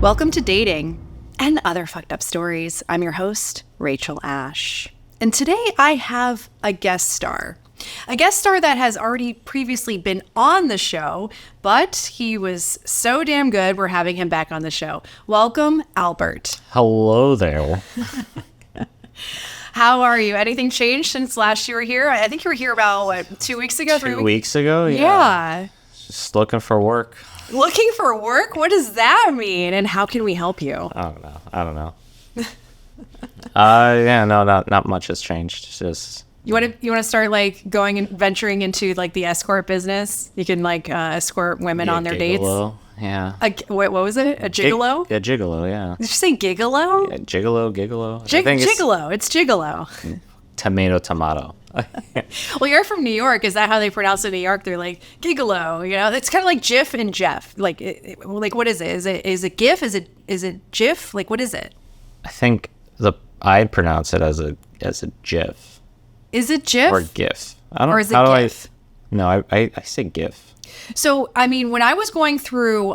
Welcome to Dating and Other Fucked Up Stories. I'm your host, Rachel Ash. And today I have a guest star. A guest star that has already previously been on the show, but he was so damn good, we're having him back on the show. Welcome, Albert. Hello there. How are you? Anything changed since last you were here? I think you were here about, 2 weeks ago? 2 weeks ago? Yeah. Just looking for work. Looking for work? What does that mean? And how can we help you? I don't know. Not much has changed. It's just You want to start like going and venturing into like the escort business? You can like escort women on their gigolo. dates. Yeah. What was it? A gigolo? A gigolo, yeah. Did you say gigolo? Yeah, gigolo. Gigolo. It's gigolo. Tomato. Well, you're from New York. Is that how they pronounce it in New York? They're like gigolo. You know, it's kind of like Jif and Jeff. Like, like what is it? Is it GIF? Is it Jif? Like, what is it? I think I'd pronounce it as a GIF. Is it GIF or GIF? I don't. Or is it how GIF? I say GIF. So, I mean, when I was going through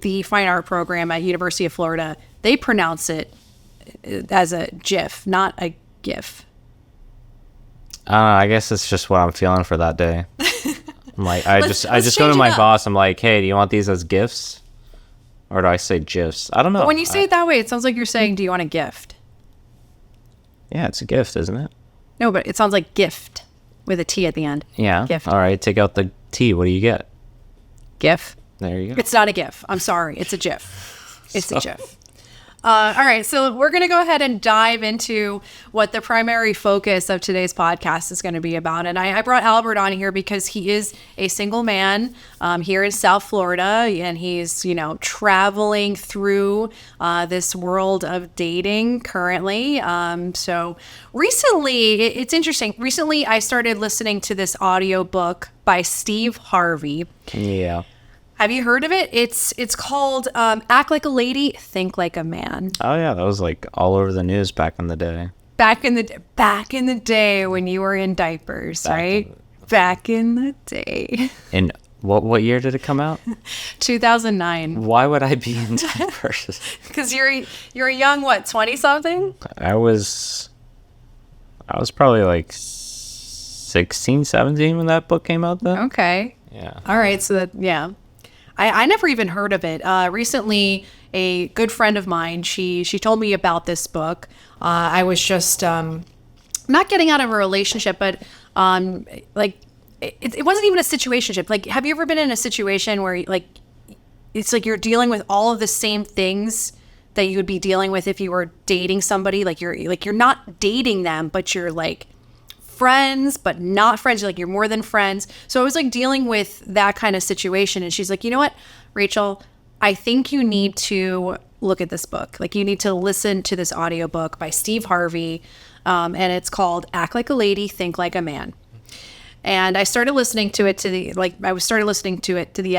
the fine art program at University of Florida, they pronounce it as a GIF, not a GIF. I guess it's just what I'm feeling for that day. I'm like, I just go to my up. boss. I'm like, hey, do you want these as gifts, or do I say GIFs? I don't know. But when you say it that way, it sounds like you're saying, "Do you want a gift?" Yeah, it's a gift, isn't it? No, but it sounds like gift with a T at the end. Yeah. Gift. All right, take out the T. What do you get? GIF. There you go. It's not a GIF. I'm sorry. It's a GIF. It's a GIF. All right, so we're going to go ahead and dive into what the primary focus of today's podcast is going to be about. And I brought Albert on here because he is a single man here in South Florida, and he's, traveling through this world of dating currently. So recently, it's interesting. Recently, I started listening to this audiobook by Steve Harvey. Yeah. Have you heard of it? It's called Act Like a Lady, Think Like a Man. Oh yeah, that was like all over the news back in the day. Back in the day when you were in diapers, right? Back in the day. And what year did it come out? 2009. Why would I be in diapers? Because you're a young, 20-something? I was probably like 16, 17 when that book came out then. Okay. Yeah. All right, so yeah. I never even heard of it. Recently, a good friend of mine, she told me about this book. I was just not getting out of a relationship, but it wasn't even a situationship. Like, have you ever been in a situation where it's like you're dealing with all of the same things that you would be dealing with if you were dating somebody? Like you're not dating them, but you're like friends, but not friends. Like you're more than friends. So I was like dealing with that kind of situation. And she's like, you know what, Rachel, I think you need to look at this book. Like you need to listen to this audiobook by Steve Harvey. And it's called Act Like a Lady, Think Like a Man. And I started listening to it I started listening to it the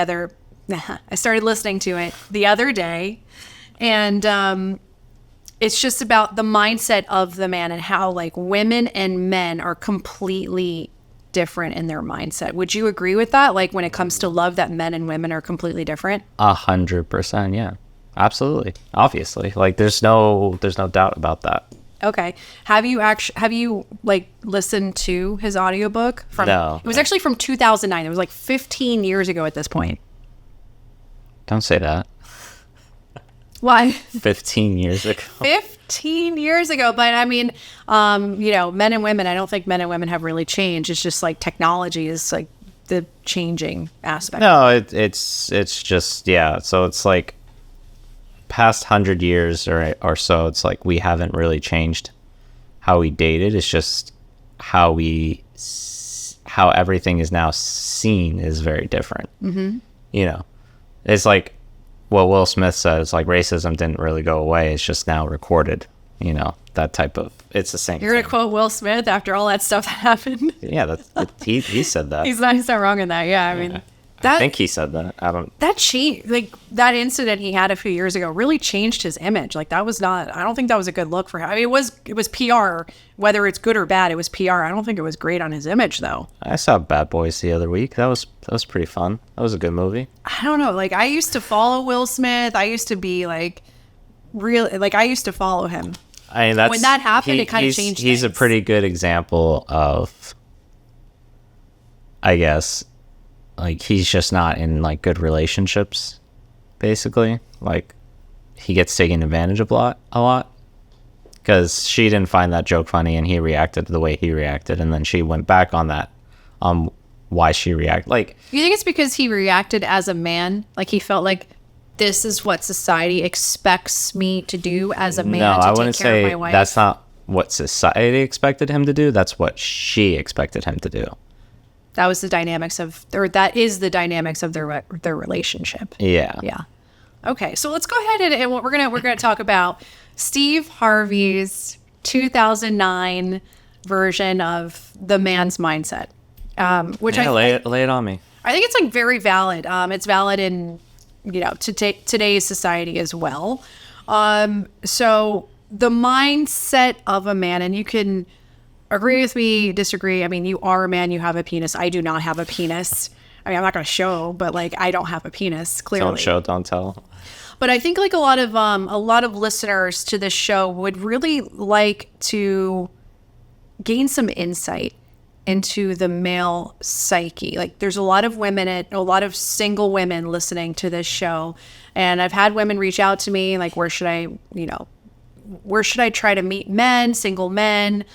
other day. And, it's just about the mindset of the man and how like women and men are completely different in their mindset. Would you agree with that? Like when it comes to love, that men and women are completely different? 100%. Yeah, absolutely. Obviously, like there's no doubt about that. Okay. Have you like listened to his audiobook? No. It was actually from 2009. It was like 15 years ago at this point. Don't say that. Why? 15 years ago. 15 years ago. But I mean, men and women, I don't think men and women have really changed. It's just like technology is like the changing aspect. No, it's just, yeah. So it's like past 100 years or so, it's like we haven't really changed how we dated. It's just how everything is now seen is very different. Mm-hmm. It's like what Will Smith said. It's like racism didn't really go away. It's just now recorded. That type of. It's the same. You're gonna quote Will Smith after all that stuff that happened. Yeah, he said that. He's not wrong in that. Yeah, I mean, I think he said that. I don't. That like that incident he had a few years ago really changed his image. Like that was not. I don't think that was a good look for him. I mean, it was PR. Whether it's good or bad, it was PR. I don't think it was great on his image though. I saw Bad Boys the other week. That was pretty fun. That was a good movie. I don't know. Like I used to follow Will Smith. I used to be like really like I used to follow him. I mean, when that happened, it kind of changed. He's a pretty good example of, I guess, like he's just not in like good relationships, basically. Like he gets taken advantage of a lot, because she didn't find that joke funny and he reacted the way he reacted, and then she went back on that, why she reacted. Like, you think it's because he reacted as a man, like he felt like this is what society expects me to do as a man. No, to I take wouldn't care of say my wife. that's not what society expected him to do. That's what she expected him to do. That was the dynamics of, or that is the dynamics of their relationship. Yeah. Yeah. Okay, so let's go ahead and we're gonna talk about Steve Harvey's 2009 version of the man's mindset, which lay it on me. I think it's like very valid. It's valid in today's society as well. So the mindset of a man, and you can agree with me, disagree. I mean, you are a man, you have a penis. I do not have a penis. I mean, I'm not going to show, but like, I don't have a penis, clearly. Don't show, don't tell. But I think like a lot of listeners to this show would really like to gain some insight into the male psyche. Like there's a lot of single women listening to this show. And I've had women reach out to me, like, where should I try to meet men, single men,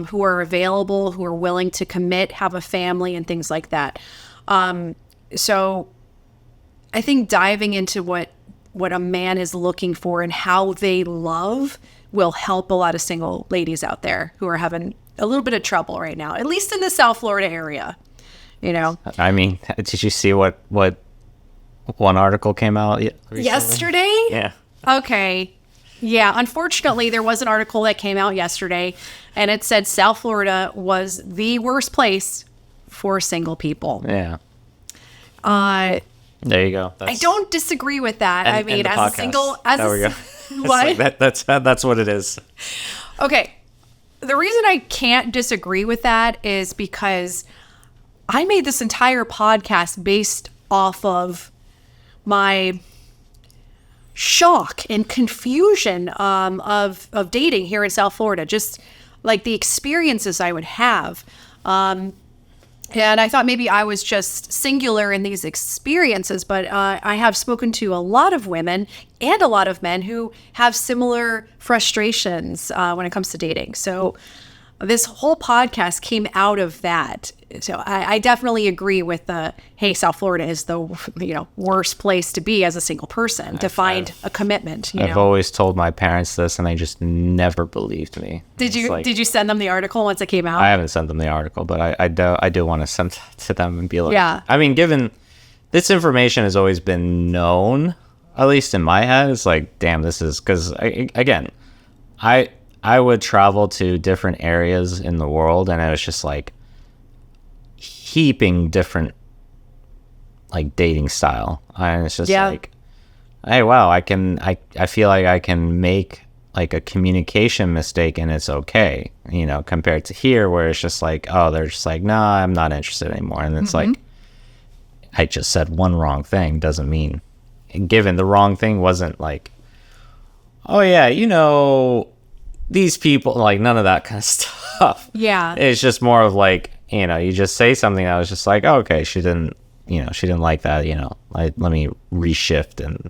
who are available, who are willing to commit, have a family, and things like that. So I think diving into what a man is looking for and how they love will help a lot of single ladies out there who are having a little bit of trouble right now, at least in the South Florida area. I mean, did you see what one article came out recently? Yesterday? Yeah. Okay. Yeah, unfortunately, there was an article that came out yesterday, and it said South Florida was the worst place for single people. Yeah. There you go. I don't disagree with that. I mean, as a single, there we go. What? Like that's what it is. Okay. The reason I can't disagree with that is because I made this entire podcast based off of my shock and confusion of dating here in South Florida, just like the experiences I would have. And I thought maybe I was just singular in these experiences, but I have spoken to a lot of women and a lot of men who have similar frustrations when it comes to dating. So this whole podcast came out of that. So I definitely agree with hey, South Florida is the worst place to be as a single person to find a commitment. I've always told my parents this, and they just never believed me. Did you send them the article once it came out? I haven't sent them the article, but I do want to send it to them and be like, yeah. I mean, given this information has always been known, at least in my head, it's like, damn, this is because I would travel to different areas in the world, and it was just like heaping different like dating style, and it's just like, hey, wow, I feel like I can make like a communication mistake and it's okay, compared to here where it's just like, oh, they're just like, nah, I'm not interested anymore, and it's like, I just said one wrong thing doesn't mean, given the wrong thing wasn't like, oh yeah, these people, like, none of that kind of stuff. Yeah. It's just more of like, you just say something that was just like, oh, okay, she didn't like that, let me reshift. And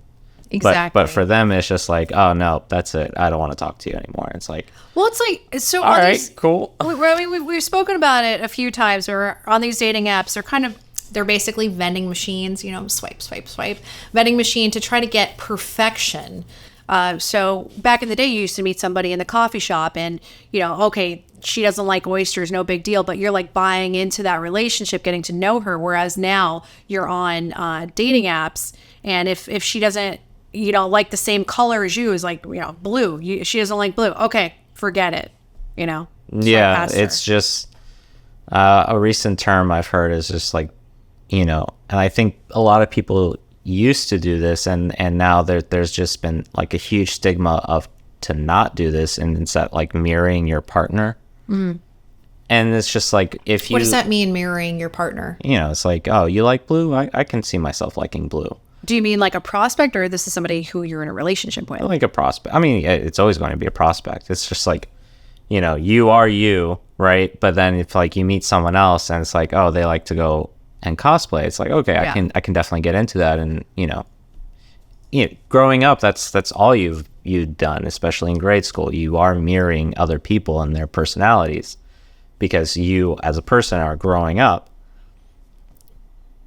exactly. But for them, it's just like, oh no, that's it. I don't want to talk to you anymore. It's like, well, it's like, so all right, cool. We've spoken about it a few times, or on these dating apps, they're basically vending machines, swipe, swipe, swipe, vending machine to try to get perfection. So back in the day, you used to meet somebody in the coffee shop and, okay, she doesn't like oysters, no big deal, but you're like buying into that relationship, getting to know her. Whereas now you're on dating apps, and if she doesn't, like the same color as you, is like, blue, she doesn't like blue. Okay, forget it, Yeah, it's just a recent term I've heard is just like, and I think a lot of people used to do this, and now there's just been like a huge stigma of to not do this, and it's that like mirroring your partner. And it's just like, if you, what does that mean, mirroring your partner? It's like, oh, you like blue, I can see myself liking blue. Do you mean like a prospect, or this is somebody who you're in a relationship with? Like a prospect. I mean, it's always going to be a prospect. It's just like, you are you, right? But then if like you meet someone else and it's like, oh, they like to go and cosplay, it's like, okay, I can definitely get into that. And growing up, that's all you've done, especially in grade school. You are mirroring other people and their personalities because you as a person are growing up.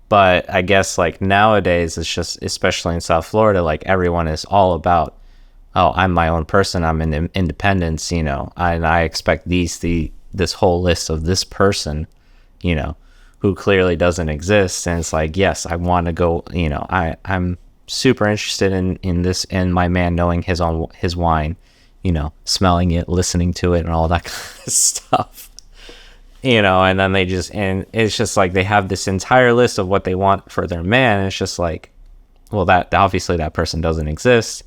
But I guess like nowadays, it's just, especially in South Florida, like everyone is all about, oh, I'm my own person, I'm in independence, and I expect this whole list of this person, who clearly doesn't exist. And it's like, yes, I want to go, I'm super interested in my man knowing his wine, smelling it, listening to it, and all that kind of stuff. And then and it's just like they have this entire list of what they want for their man, and it's just like, well, that obviously that person doesn't exist,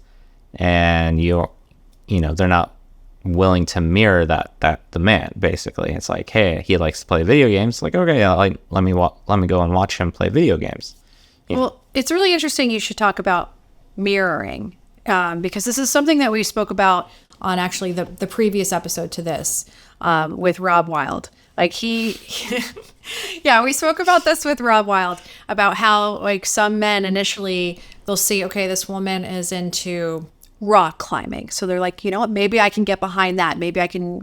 and they're not willing to mirror that the man. Basically, it's like, hey, he likes to play video games, like, okay, yeah, like let me go and watch him play video games. Well, it's really interesting you should talk about mirroring, because this is something that we spoke about on actually the previous episode to this, with Rob Wild. Like yeah, we spoke about this with Rob Wild, about how like some men initially, they'll see, okay, this woman is into rock climbing. So they're like, you know what, maybe I can get behind that. Maybe I can,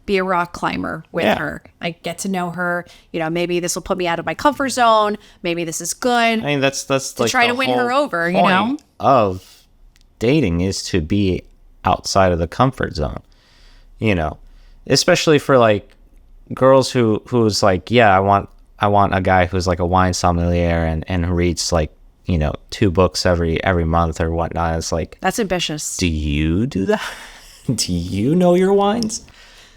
be a rock climber with her. Like, get to know her. Maybe this will put me out of my comfort zone. Maybe this is good. I mean, that's to like try to win her over, of dating is to be outside of the comfort zone, especially for like girls who's like, yeah, I want a guy who's like a wine sommelier and who reads like 2 books every month or whatnot. It's like, that's ambitious. Do you do that? Do you know your wines?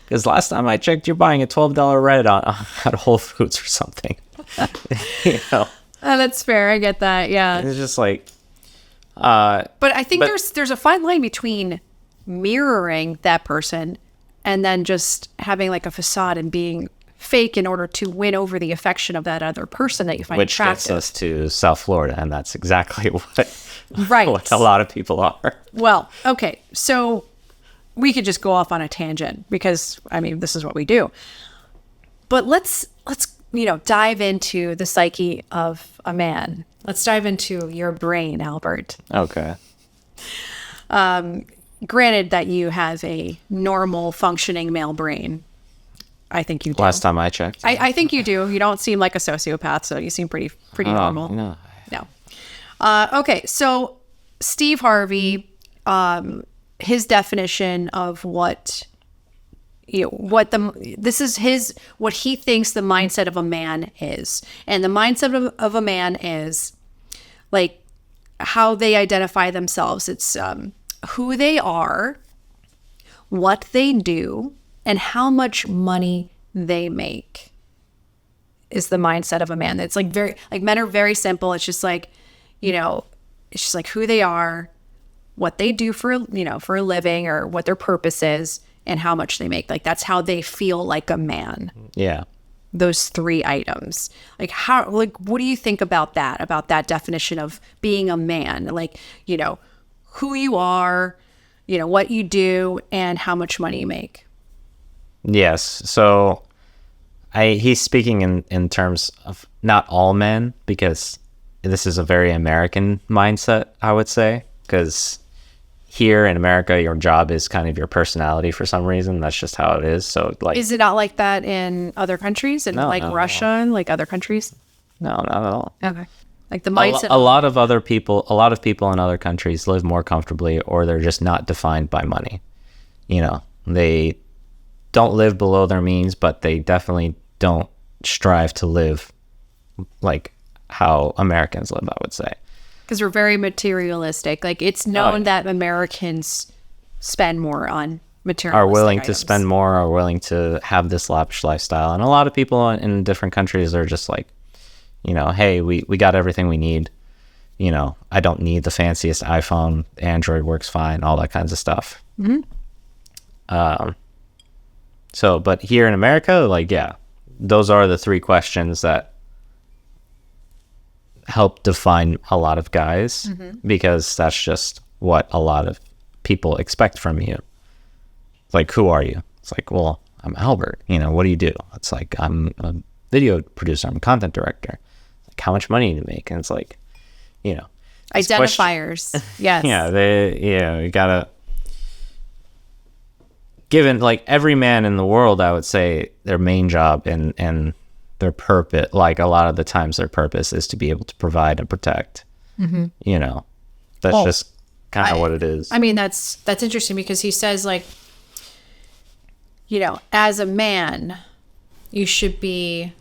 Because last time I checked, you're buying a $12 red at Whole Foods or something. That's fair. I get that. Yeah. It's just like, but I think there's a fine line between mirroring that person and then just having like a facade and being fake in order to win over the affection of that other person that you find attractive. Which gets us to South Florida, and that's exactly right. what a lot of people are. Well, okay, so we could just go off on a tangent because, I mean, this is what we do. But let's dive into the psyche of a man. Let's dive into your brain, Albert. Okay. Granted that you have a normal functioning male brain. I think you do. Last time I checked. I think you do. You don't seem like a sociopath, so you seem pretty normal. No. Okay, so Steve Harvey, his definition of what he thinks the mindset of a man is. And the mindset of a man is like how they identify themselves. It's who they are, what they do, and how much money they make is the mindset of a man. It's like men are very simple. It's just like, it's just like who they are, what they do for a living or what their purpose is, and how much they make. Like, that's how they feel like a man. Yeah. Those 3 items. What do you think about that definition of being a man? Like, who you are, what you do, and how much money you make. Yes. So he's speaking in terms of not all men, because this is a very American mindset, I would say, because here in America, your job is kind of your personality for some reason. That's just how it is. So like, is it not like that in other countries, in Russia and like other countries? No, not at all. Okay. Like the mindset. A lot of people in other countries live more comfortably, or they're just not defined by money. They don't live below their means, but they definitely don't strive to live like how Americans live, I would say. Because we're very materialistic. Like, it's known that Americans spend more on materialistic are willing items. to spend more, are willing to have this lavish lifestyle. And a lot of people in different countries are just like, hey, we got everything we need. I don't need the fanciest iPhone. Android works fine, all that kinds of stuff. So, but here in America, like, yeah, those are the three questions that help define a lot of guys, because that's just what a lot of people expect from you. It's like, who are you? It's like, well, I'm Albert. What do you do? It's like, I'm a video producer. I'm a content director. Like, how much money do you make? And it's like, identifiers. Yes. You gotta, given like every man in the world, I would say their main job and their purpose, like a lot of the times their purpose is to be able to provide and protect. That's just kind of what it is. I mean, that's interesting, because he says, like, as a man, you should be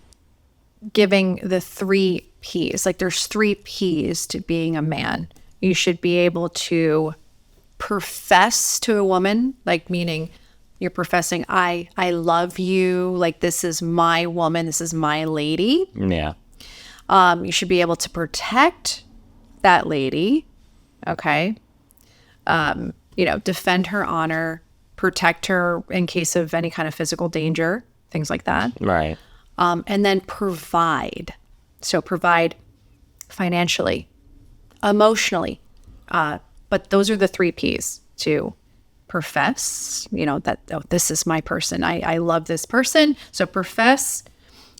giving the 3 P's. Like, there's 3 P's to being a man. You should be able to profess to a woman, like, meaning you're professing, I love you, like, this is my woman, this is my lady. Yeah. You should be able to protect that lady. Okay. Defend her honor, protect her in case of any kind of physical danger, things like that. Right. And then provide. So provide financially, emotionally. But those are the 3 P's to profess, that, oh, this is my person. I love this person. So profess,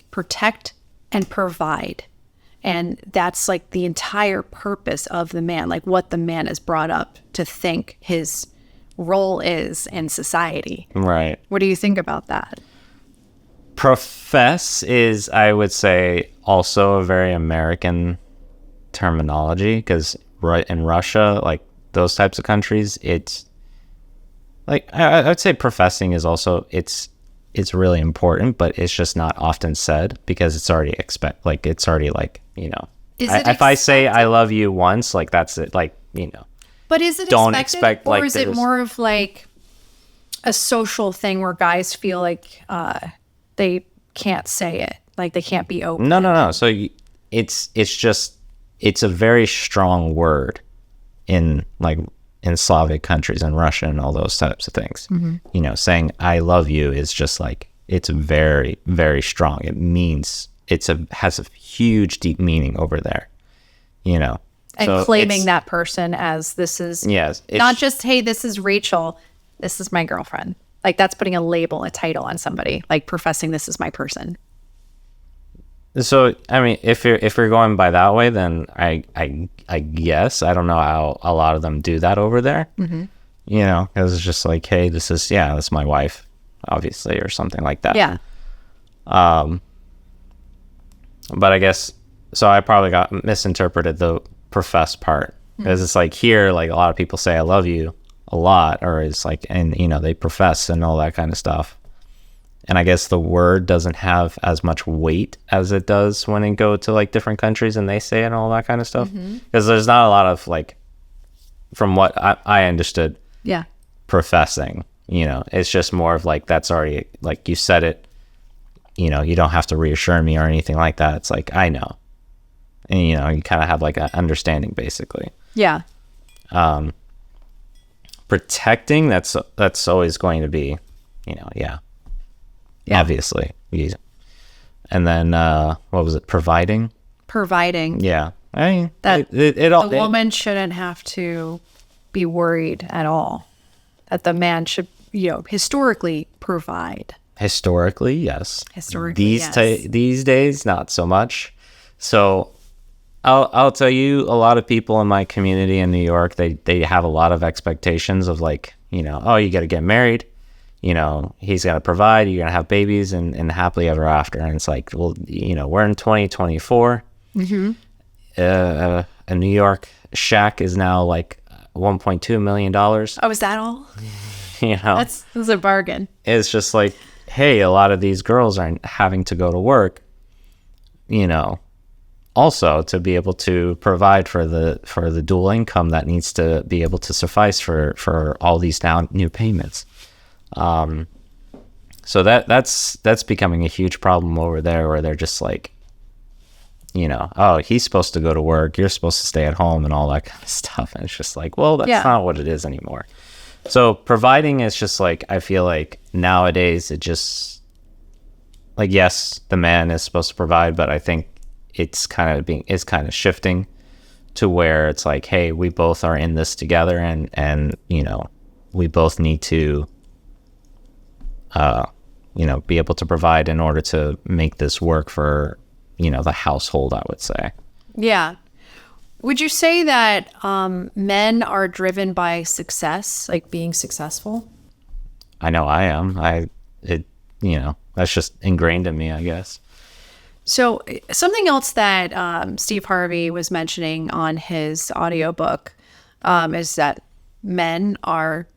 protect, and provide. And that's like the entire purpose of the man, like what the man is brought up to think his role is in society. Right. What do you think about that? Profess is, I would say, also a very American terminology, because in Russia, like those types of countries, it's like, I would say professing is also, it's really important, but it's just not often said, because it's already it's already like, if I say I love you once, like that's it, like, But is it don't expected, expect, or like, is it more of like a social thing where guys feel like they can't say it, like they can't be open? No. So it's a very strong word in Slavic countries and Russia and all those types of things. Saying I love you is just like, it's very, very strong. It means has a huge, deep meaning over there. And so claiming that person as, this is, not just, hey, this is Rachel, this is my girlfriend. Like, that's putting a label, a title on somebody, like professing this is my person. So, I mean, if you're going by that way, then I guess, I don't know how a lot of them do that over there. Because it's just like, hey, that's my wife, obviously, or something like that. Yeah. But I guess, so I probably got misinterpreted the profess part, because it's like here, like a lot of people say I love you a lot, or it's like, and they profess and all that kind of stuff. And I guess the word doesn't have as much weight as it does when it go to like different countries and they say it and all that kind of stuff. Because there's not a lot of like, from what I understood, professing, it's just more of like, that's already like, you said it, you don't have to reassure me or anything like that. It's like, I know. And, you kind of have like an understanding, basically. Yeah. Protecting, that's always going to be, obviously. And then, what was it? Providing. Yeah. I mean, the woman shouldn't have to be worried at all. That the man should, historically provide. Historically, yes. These days, not so much. So I'll tell you, a lot of people in my community in New York, they have a lot of expectations of like, oh, you got to get married. He's got to provide, you're going to have babies and happily ever after. And it's like, well, we're in 2024. A New York shack is now like $1.2 million. Oh, is that all? That's a bargain. It's just like, hey, a lot of these girls aren't having to go to work, also to be able to provide for the dual income that needs to be able to suffice for all these now new payments. So that's becoming a huge problem over there, where they're just like, oh, he's supposed to go to work, you're supposed to stay at home and all that kind of stuff. And it's just like, well, that's not what it is anymore. So providing is just like, I feel like nowadays it just like, yes, the man is supposed to provide, but I think it's kind of shifting to where it's like, hey, we both are in this together, and we both need to be able to provide in order to make this work for the household, I would say. Yeah. Would you say that men are driven by success, like being successful? I know I am. That's just ingrained in me, I guess. So something else that Steve Harvey was mentioning on his audiobook is that men are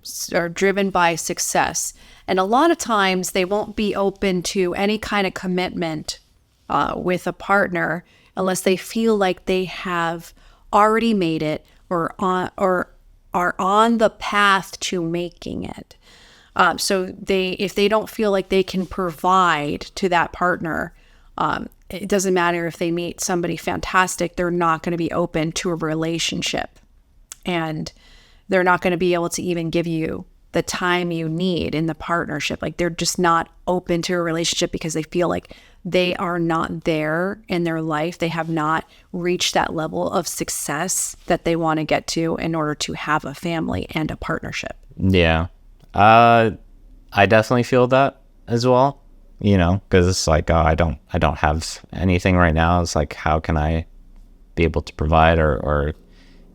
driven by success. And a lot of times they won't be open to any kind of commitment with a partner unless they feel like they have already made it or are on the path to making it. So if they don't feel like they can provide to that partner, it doesn't matter if they meet somebody fantastic, they're not going to be open to a relationship. And they're not going to be able to even give you the time you need in the partnership. Like they're just not open to a relationship because they feel like they are not there in their life. They have not reached that level of success that they want to get to in order to have a family and a partnership. Yeah. I definitely feel that as well, because it's like, oh, I don't have anything right now. It's like, how can I be able to provide or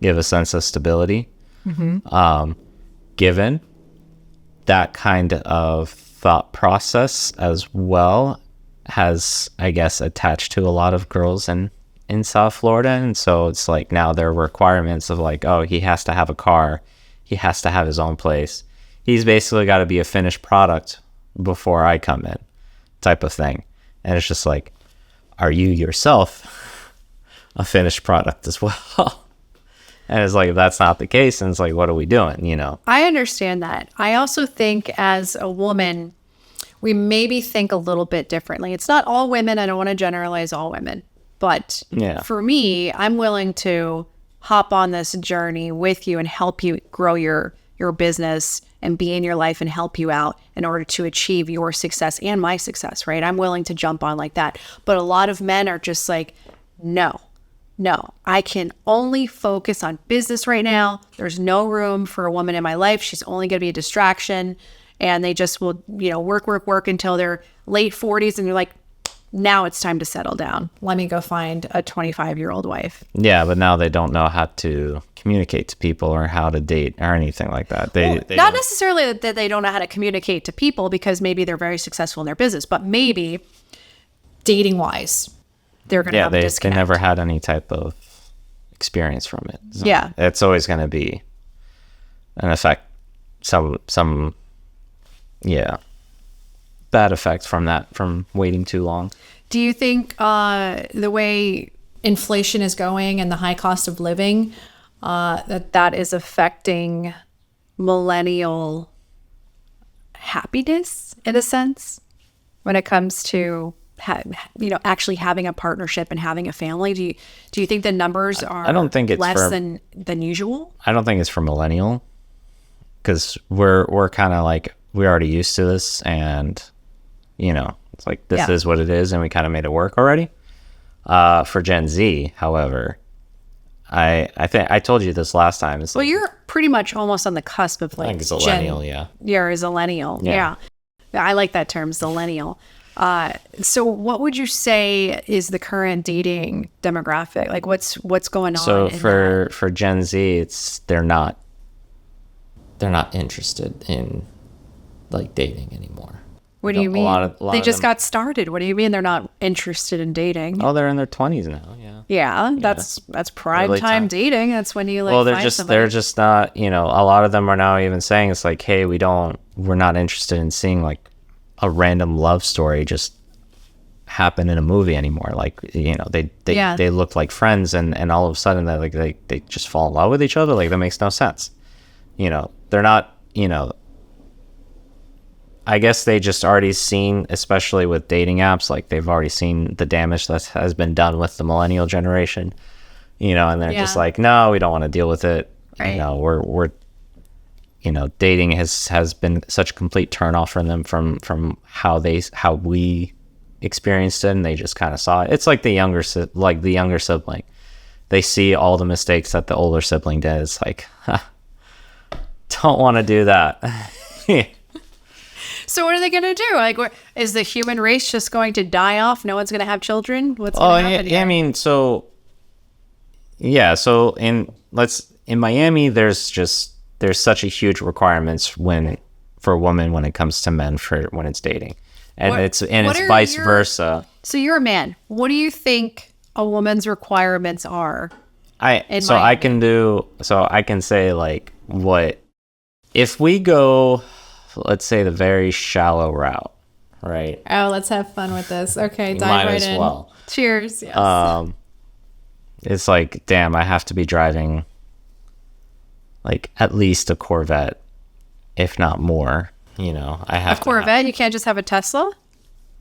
give a sense of stability? Mm-hmm. Given that kind of thought process as well has, I guess, attached to a lot of girls in South Florida. And so it's like now there are requirements of like, oh, he has to have a car. He has to have his own place. He's basically got to be a finished product before I come in, type of thing. And it's just like, are you yourself a finished product as well? And it's like, if that's not the case, and it's like, what are we doing, I understand that. I also think as a woman, we maybe think a little bit differently. It's not all women. I don't want to generalize all women. But for me, I'm willing to hop on this journey with you and help you grow your business and be in your life and help you out in order to achieve your success and my success, right? I'm willing to jump on like that. But a lot of men are just like, no, I can only focus on business right now. There's no room for a woman in my life. She's only going to be a distraction. And they just will, work until their late 40s. And you're like, now it's time to settle down. Let me go find a 25-year-old wife. Yeah, but now they don't know how to communicate to people or how to date or anything like that. They not necessarily that they don't know how to communicate to people because maybe they're very successful in their business, but maybe dating-wise, they're going to have a disconnect. They never had any type of experience from it. So yeah. It's always going to be an effect, some bad effect from waiting too long. Do you think the way inflation is going and the high cost of living, that is affecting millennial happiness in a sense when it comes to actually having a partnership and having a family? Do you think the numbers are I don't think it's less than usual? I don't think it's for millennial because we're kind of like, we're already used to this, and it's like this is what it is, and we kind of made it work already. For Gen Z, however, I think I told you this last time. It's you're pretty much almost on the cusp of like I think zillennial, You're a zillennial, yeah. I like that term, zillennial. So what would you say is the current dating demographic? Like what's going on? So for Gen Z, they're not interested in like dating anymore. What do you mean? They just got started. What do you mean they're not interested in dating? Oh, they're in their 20s now. Yeah. Yeah, that's prime time dating. That's when you like. Well, they're just not. A lot of them are now even saying it's like, hey, we're not interested in seeing like a random love story just happen in a movie anymore. Like they look like friends, and all of a sudden they just fall in love with each other. Like that makes no sense. They're not. I guess they just already seen, especially with dating apps, like they've already seen the damage that has been done with the millennial generation, and they're just like, no, we don't want to deal with it. Right. We're dating has been such a complete turnoff for them from how we experienced it, and they just kind of saw it. It's like the younger sibling. They see all the mistakes that the older sibling did. It's like, don't want to do that. So what are they going to do? Like, is the human race just going to die off? No one's going to have children? What's going to happen here? I mean, so in Miami, there's such a huge requirements for a woman when it comes to men for when it's dating, and it's vice versa. So you're a man. What do you think a woman's requirements are? I can say like what if we go, let's say the very shallow route, right? Oh, let's have fun with this. Okay, dive might right as in. well. Cheers. Yes. It's like, damn, I have to be driving like at least a Corvette, if not more. I have A Corvette? You can't just have a Tesla?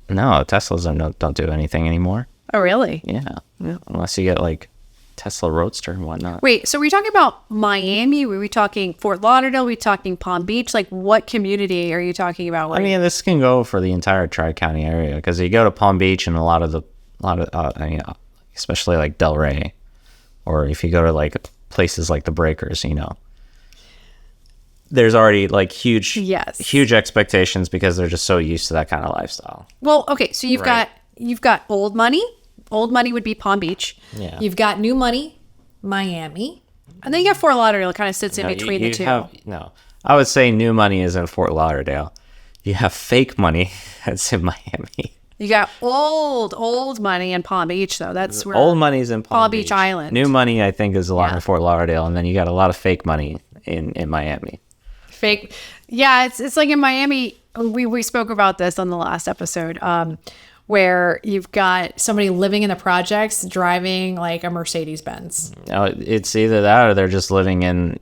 No, Teslas don't do anything anymore. Oh, really? Yeah, unless you get like Tesla Roadster and whatnot. Wait, so we're talking about Miami? Were we talking Fort Lauderdale? Were we talking Palm Beach? Like, what community are you talking about? I mean, this can go for the entire Tri-County area, because you go to Palm Beach and a lot of especially like Delray, or if you go to like places like the Breakers, there's already like huge expectations because they're just so used to that kind of lifestyle. Well, okay, so you've got old money. Old money would be Palm Beach. Yeah. You've got new money, Miami. And then you got Fort Lauderdale, kind of sits in between the two. I would say new money is in Fort Lauderdale. You have fake money that's in Miami. You got old money in Palm Beach, though. That's where old money's in Palm Beach Island. New money, I think, is a lot in Fort Lauderdale, and then you got a lot of fake money in Miami. Fake. Yeah, it's like in Miami. We spoke about this on the last episode. Where you've got somebody living in the projects driving like a Mercedes Benz. It's either that or they're just living in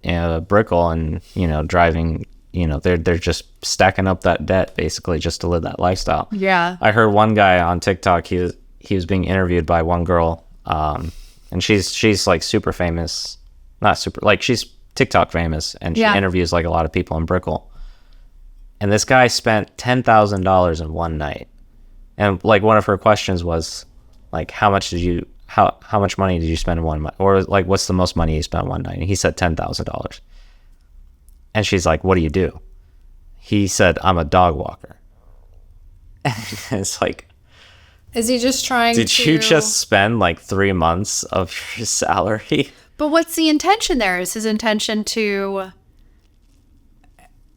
Brickell and driving. They're just stacking up that debt basically just to live that lifestyle. Yeah. I heard one guy on TikTok. He was being interviewed by one girl, and she's like super famous, not super, like she's TikTok famous, and she interviews like a lot of people in Brickell. And this guy spent $10,000 in one night. And like one of her questions was like, how much money did you spend in one night? Or like, what's the most money you spent one night? And he said $10,000. And she's like, what do you do? He said, I'm a dog walker. And it's like, is he just trying did you just spend like 3 months of your salary? But what's the intention there? Is his intention to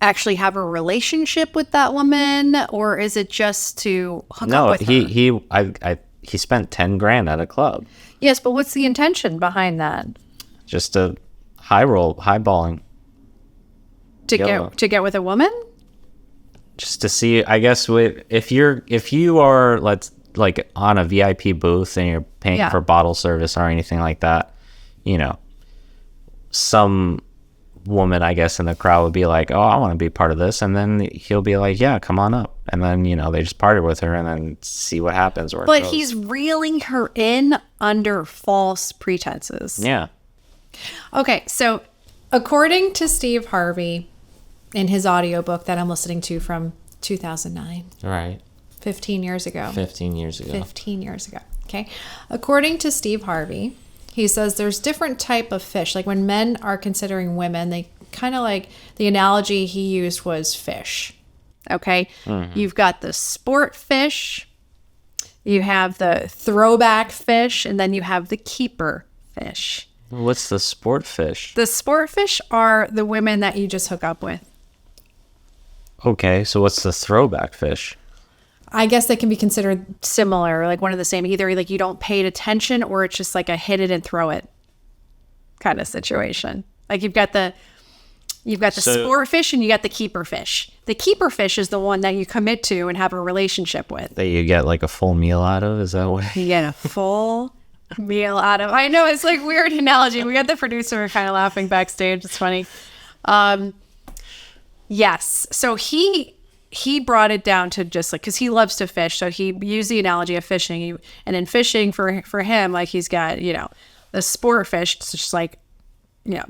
actually have a relationship with that woman, or is it just to hook up with her? He spent $10,000 at a club. Yes, but what's the intention behind that? Just a highballing. To get with a woman? Just to see, I guess, if you are like on a VIP booth and you're paying for bottle service or anything like that, some woman, I guess, in the crowd would be like, oh, I want to be part of this, and then he'll be like, yeah, come on up, and then they just party with her and then see what happens. But he's reeling her in under false pretenses. Yeah. Okay, so according to Steve Harvey in his audiobook that I'm listening to from 2009, right, 15 years ago, okay, according to Steve Harvey, he says there's different type of fish. Like when men are considering women, they kind of like, the analogy he used was fish. Okay. Mm-hmm. You've got the sport fish, you have the throwback fish, and then you have the keeper fish. What's the sport fish? The sport fish are the women that you just hook up with. Okay. So what's the throwback fish? I guess they can be considered similar, like one of the same. Either like you don't pay attention, or it's just like a hit it and throw it kind of situation. Like you've got the sport fish and you got the keeper fish. The keeper fish is the one that you commit to and have a relationship with. That you get like a full meal out of? Is that what? You get a full meal out of. I know, it's like weird analogy. We got the producer kind of laughing backstage. It's funny. Yes. So he he brought it down to just like, because he loves to fish, so he used the analogy of fishing. And in fishing for him, like he's got the sport fish. It's just like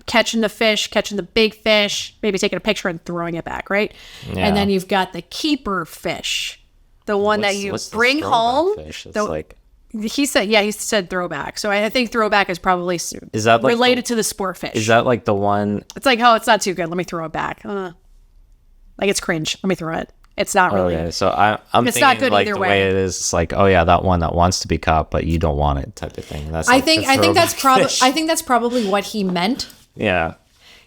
catching the fish, catching the big fish, maybe taking a picture and throwing it back, right? Yeah. And then you've got the keeper fish, the one that you What's the bring throwback home. Fish? It's The- like, he said throwback. So I think throwback is probably that like related to the sport fish. is that like the one? It's like, oh, it's not too good. Let me throw it back. Like it's cringe. Let me throw it. It's not really. Okay, so I'm It's thinking not good like either the way. way it is. It's like, oh yeah, that one that wants to be caught, but you don't want it, type of thing. That's I like think the that's throwback probably fish. I think that's probably what he meant. Yeah.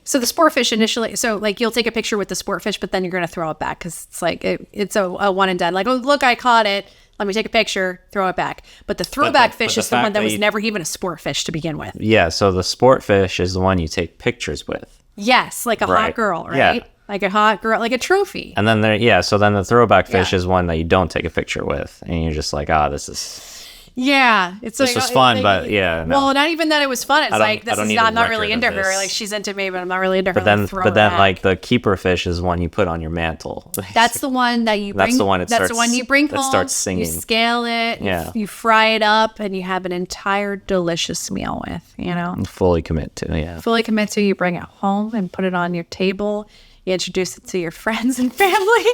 So the sport fish initially, so like you'll take a picture with the sport fish, but then you're going to throw it back because it's like it's a one and done. Like, oh, look, I caught it. Let me take a picture, throw it back. But the throwback fish but is the the one fact that that was you- never even a sport fish to begin with. Yeah. So the sport fish is the one you take pictures with. Yes, like a hot Right. girl, right? Yeah. Like a hot girl, like a trophy. And then so then the throwback fish Yeah. is one that you don't take a picture with, and you're just like, this is. Yeah, it's This was fun, but yeah, no. Well, not even that it was fun. It's don't- like I this don't is need not. a I'm not really record into of her. this. Like she's into me, but I'm not really into her. But then, Like, throw but her then back. like the keeper fish is one you put on your mantle. That's the one that you bring. That's the one That's the one you bring that home. starts singing. You scale it. Yeah. You fry it up, and you have an entire delicious meal with. fully commit to. Yeah. Fully commit to. You bring it home and put it on your table. You introduce it to your friends and family.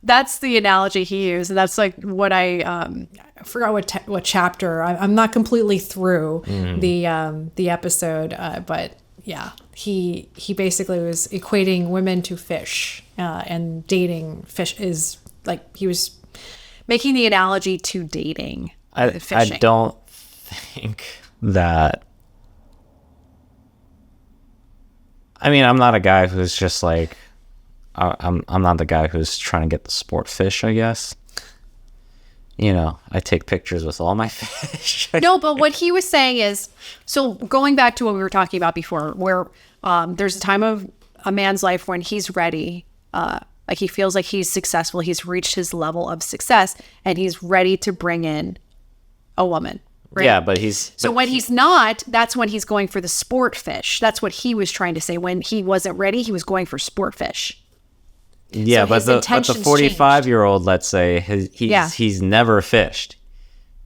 That's the analogy he used, and that's like what I forgot what chapter. I'm not completely through the episode, but yeah, he basically was equating women to fish, and dating fish is like he was. making the analogy to dating. I fishing. don't think that. I mean, I'm not a guy who's just like, I'm not the guy who's trying to get the sport fish, I guess. I take pictures with all my fish. No, but what he was saying is, so going back to what we were talking about before, where there's a time of a man's life when he's ready, like he feels like he's successful, he's reached his level of success, and he's ready to bring in a woman. Right? Yeah, but he's. So when he's not, that's when he's going for the sport fish. That's what he was trying to say. When he wasn't ready, he was going for sport fish. Yeah, So but his the intentions 45-year-old, let's say, he's never fished,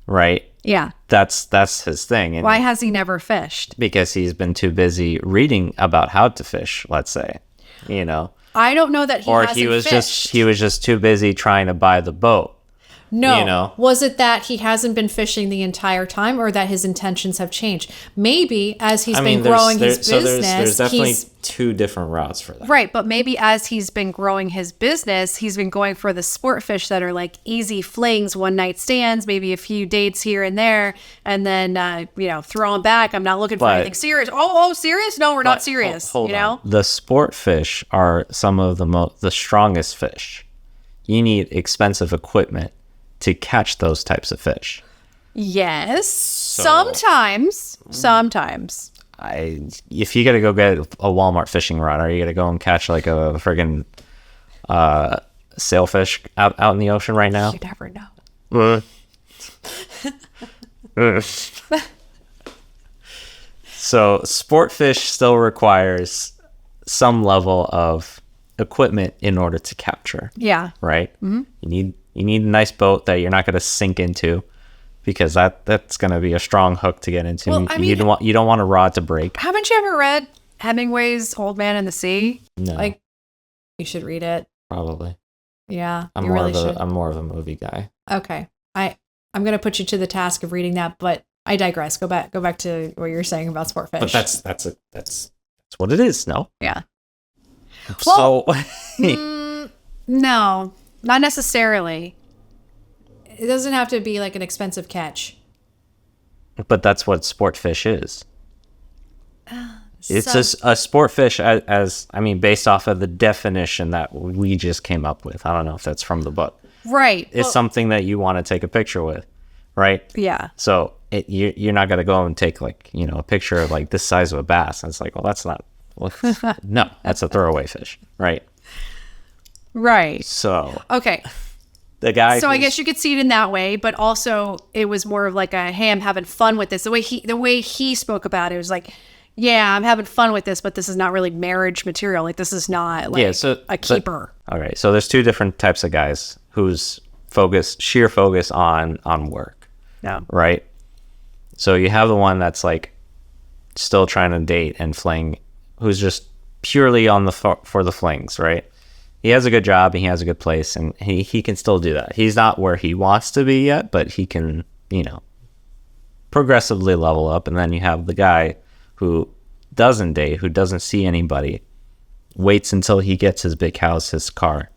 right? Yeah. That's his thing. And Why has he never fished? because he's been too busy reading about how to fish, let's say, I don't know that he or hasn't he was fished. just too busy trying to buy the boat. No. Was it that he hasn't been fishing the entire time, or that his intentions have changed? Maybe as he's been growing his business, there's definitely he's two different routes for that. Right, but maybe as he's been growing his business, he's been going for the sport fish that are like easy flings, one night stands, maybe a few dates here and there, and then throw them back. I'm not looking for But- anything serious. Oh, serious? No, we're not serious. Hold on. The sport fish are some of the strongest fish. You need expensive equipment to catch those types of fish. Yes, sometimes. If you gotta go get a Walmart fishing rod, are you gonna go and catch like a friggin' sailfish out in the ocean right now? You never know. So sport fish still requires some level of equipment in order to capture, Yeah. right? Mm-hmm. You need a nice boat that you're not going to sink into, because that's going to be a strong hook to get into. Well, I you mean- don't want a rod to break. Haven't you ever read Hemingway's Old Man and the Sea? No, like, you should read it. probably. Yeah, I'm you really should. I'm more of a movie guy. Okay, I'm gonna put you to the task of reading that, but I digress. Go back to what you were saying about sport fish. But that's what it is. No. Yeah. So No, not necessarily. it doesn't have to be like an expensive catch. but that's what sport fish is. It's So- a sport fish as I mean, based off of the definition that we just came up with. I don't know if that's from the book. Right. It's something that you want to take a picture with, right? Yeah. So you're not gonna go and take like a picture of like this size of a bass. And it's like, well, that's not. Well, no, that's a throwaway fish, right? Right. So Okay. the guy. So I who's- guess you could see it in that way, but also it was more of like a, hey, I'm having fun with this. The way he spoke about it was like, yeah, I'm having fun with this, but this is not really marriage material. Like, this is not like a keeper. All right. So there's two different types of guys whose sheer focus on work. Yeah. Right. So you have the one that's like still trying to date and fling, who's just purely on the for the flings, right? He has a good job, and he has a good place, and he can still do that. He's not where he wants to be yet, but he can, progressively level up. And then you have the guy who doesn't date, who doesn't see anybody, waits until he gets his big house, his car,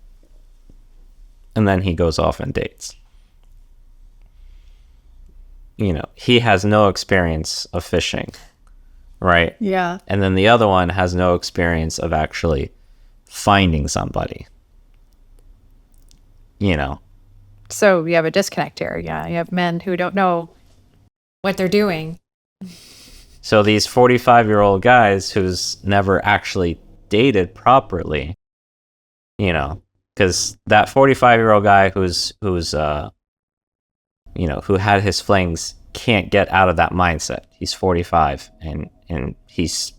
and then he goes off and dates. He has no experience of fishing, right? Yeah. And then the other one has no experience of actually finding somebody. So you have a disconnect here. Yeah. You have men who don't know what they're doing. So these 45-year-old guys who's never actually dated properly, because that 45-year-old guy who's who had his flings can't get out of that mindset. He's 45, and he's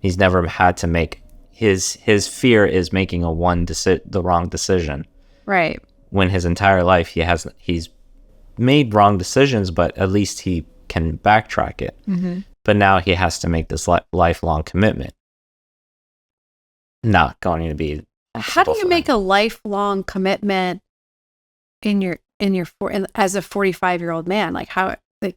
never had to make his fear is making the wrong decision. Right. When his entire life he's made wrong decisions, but at least he can backtrack it. Mm-hmm. But now he has to make this lifelong commitment. Not going to be. How do you make a lifelong commitment as a 45-year-old man? Like, how? Like,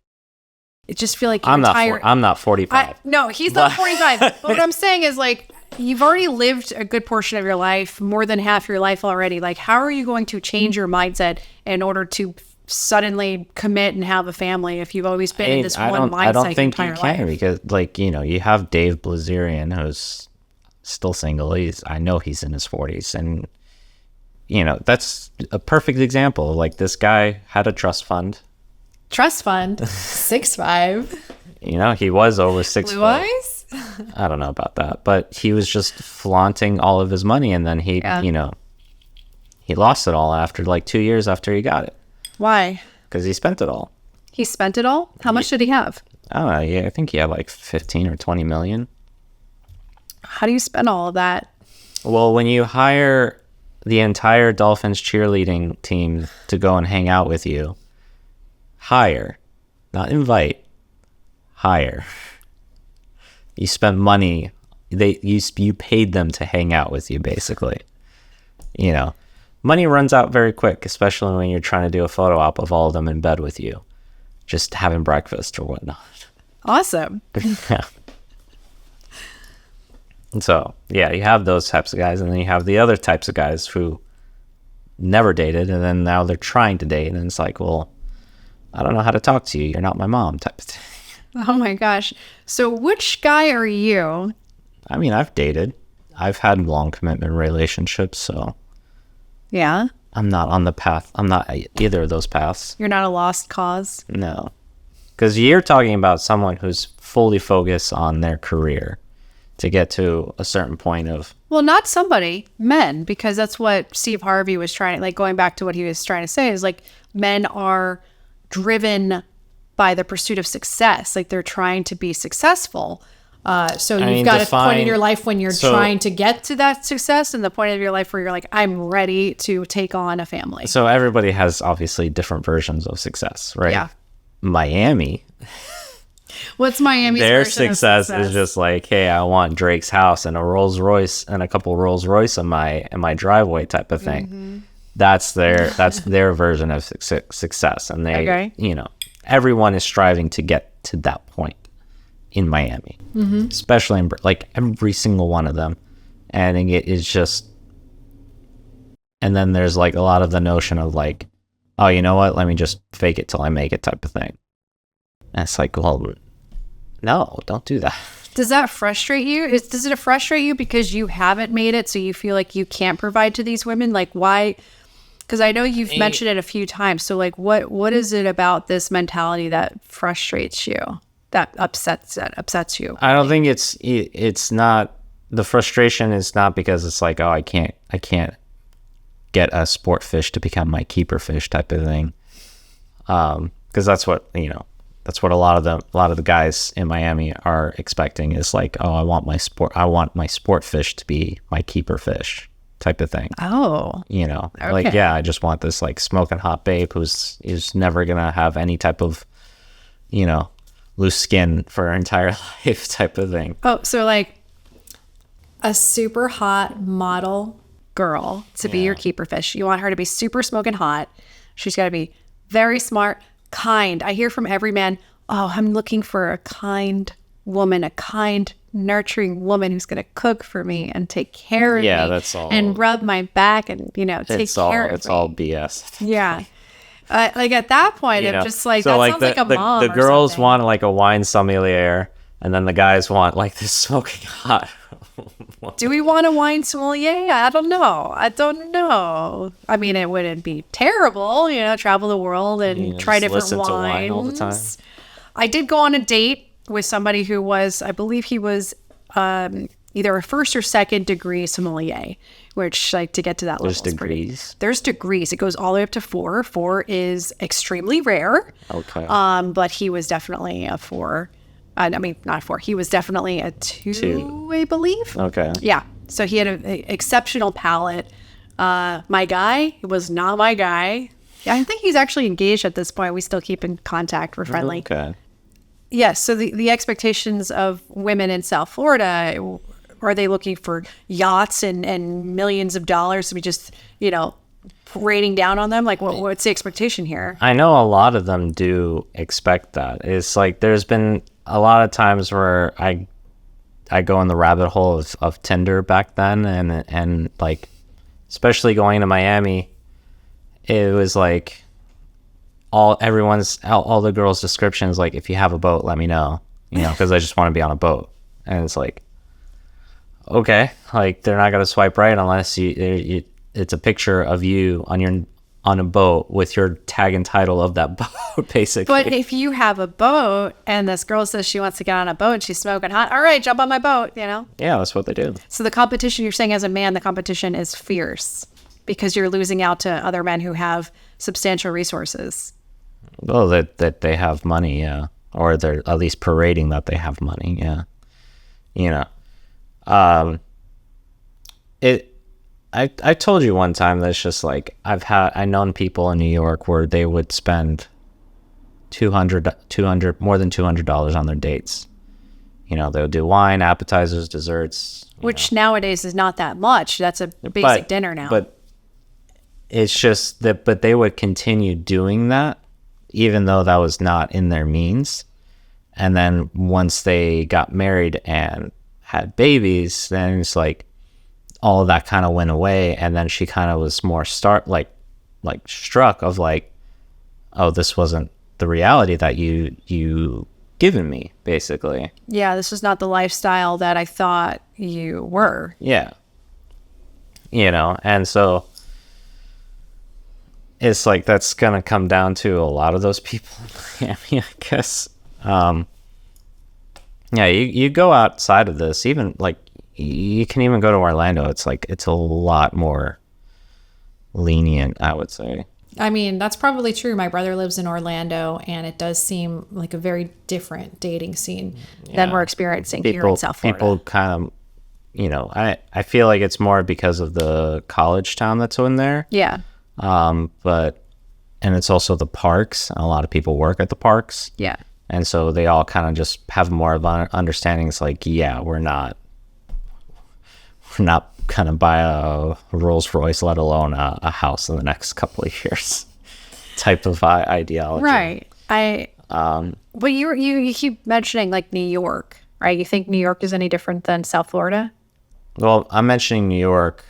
it just feel like I'm not 45. No, he's not 45. But what I'm saying is, like, you've already lived a good portion of your life, more than half your life already. Like, how are you going to change your mindset in order to suddenly commit and have a family if you've always been in this one mindset? I don't think you can, life? because, like, you have Dave Blazerian, who's still single. I know he's in his 40s, and that's a perfect example. Like, this guy had a trust fund. 6'5". He was over 6 Blue foot. eyes? I don't know about that, but he was just flaunting all of his money, and then he lost it all after like 2 years after he got it. Why? Because he spent it all. He spent it all? How much did he have? I don't know. Yeah, I think he had like 15 or 20 million. How do you spend all of that? Well, when you hire the entire Dolphins cheerleading team to go and hang out with you, hire, not invite, hire. You spent money. You paid them to hang out with you, basically. Money runs out very quick, especially when you're trying to do a photo op of all of them in bed with you, just having breakfast or whatnot. Awesome. Yeah. So, yeah, you have those types of guys, and then you have the other types of guys who never dated, and then now they're trying to date, and it's like, well, I don't know how to talk to you. You're not my mom, type of thing. Oh my gosh. So which guy are you? I mean, I've dated. I've had long commitment relationships, so. Yeah? I'm not on the path. I'm not either of those paths. You're not a lost cause? No. Because you're talking about someone who's fully focused on their career to get to a certain point of. Well, not somebody, men, because that's what Steve Harvey was trying, like going back to what he was trying to say is like men are driven by the pursuit of success. Like they're trying to be successful. So you've got a point in your life when you're trying to get to that success, and the point of your life where you're like, I'm ready to take on a family. So everybody has obviously different versions of success, right? Yeah. Miami. What's Miami's Their version success is just like, hey, I want Drake's house and a Rolls Royce and a couple Rolls Royce in my driveway type of thing. Mm-hmm. That's their version of success, and they, everyone is striving to get to that point in Miami, especially in like every single one of them, and it is just. And then there's like a lot of the notion of like, oh, you know what? Let me just fake it till I make it type of thing. And it's like, well, no, don't do that. Does that frustrate you? Does it frustrate you because you haven't made it, so you feel like you can't provide to these women? Like, why? Because I know you've mentioned it a few times. So, like, what is it about this mentality that frustrates you, that upsets you? I don't think it's not. The frustration is not because it's like, oh, I can't get a sport fish to become my keeper fish type of thing. Because that's what that's what a lot of the guys in Miami are expecting, is like, oh, I want my sport fish to be my keeper fish type of thing. Oh, You know, Okay. like, yeah, I just want this like smoking hot babe who's never gonna have any type of, you know, loose skin for her entire life type of thing. oh, so like A super hot model. girl to be Yeah. your keeper fish. You want her to be super smoking hot. She's got to be very smart, kind. I hear from every man, oh, I'm looking for a kind woman, a kind, nurturing woman who's going to cook for me and take care of Yeah, me. that's all. And rub my back and, you know, take care of It's me. all BS. Yeah. Like at that point, You I'm know? just like, So, that like, sounds like a mom. the or girls something. want like a wine sommelier, and then the guys want like this smoking hot. Do we want a wine sommelier? I don't know. I mean, it wouldn't be terrible, you know, travel the world and You know, try just different listen to wine all the time. wines. I did go on a date with somebody who was, I believe he was either a first or second degree sommelier, which, like, to get to that level There's is pretty- degrees. There's degrees. It goes all the way up to 4. 4 is extremely rare. Okay. But he was definitely a 4. I mean, not a 4. He was definitely a 2, I believe. Okay. Yeah. So he had an exceptional palate. My guy was not my guy. Yeah, I think he's actually engaged at this point. We still keep in contact. We're friendly. Okay. Yes. So the expectations of women in South Florida, are they looking for yachts and millions of dollars to be just, you know, raining down on them? Like, what's the expectation here? I know a lot of them do expect that. It's like there's been a lot of times where I go in the rabbit hole of Tinder back then, and like, especially going to Miami, it was like all the girls' descriptions, like, if you have a boat, let me know, you know, because I just want to be on a boat. And it's like, okay, like, they're not gonna swipe right unless it's a picture of you on a boat with your tag and title of that boat, basically. But if you have a boat and this girl says she wants to get on a boat and she's smoking hot, all right, jump on my boat, you know? Yeah, that's what they do. So the competition, you're saying as a man, the competition is fierce because you're losing out to other men who have substantial resources. Well, that they have money, yeah, or they're at least parading that they have money, yeah. You know, I told you one time that it's just like I known people in New York where they would spend more than $200 on their dates. You know, they would do wine, appetizers, desserts. Which nowadays is not that much. That's a basic dinner now. But it's just that, but they would continue doing that even though that was not in their means. And then once they got married and had babies, then it's like all of that kind of went away. And then she kind of was more struck of like, oh, this wasn't the reality that you given me, basically. Yeah, this was not the lifestyle that I thought you were. Yeah. You know, and so it's like that's going to come down to a lot of those people in Miami, I guess. Yeah, you go outside of this, even like you can even go to Orlando. It's like it's a lot more lenient, I would say. I mean, that's probably true. My brother lives in Orlando, and it does seem like a very different dating scene. Than we're experiencing here in South Florida. People kind of, you know, I feel like it's more because of the college town that's in there. Yeah. But it's also the parks. A lot of people work at the parks. Yeah. And so they all kind of just have more of an understanding. It's like, yeah, we're not going to buy a Rolls Royce, let alone a house in the next couple of years type of ideology. Right. But you keep mentioning like New York, right? You think New York is any different than South Florida? Well, I'm mentioning New York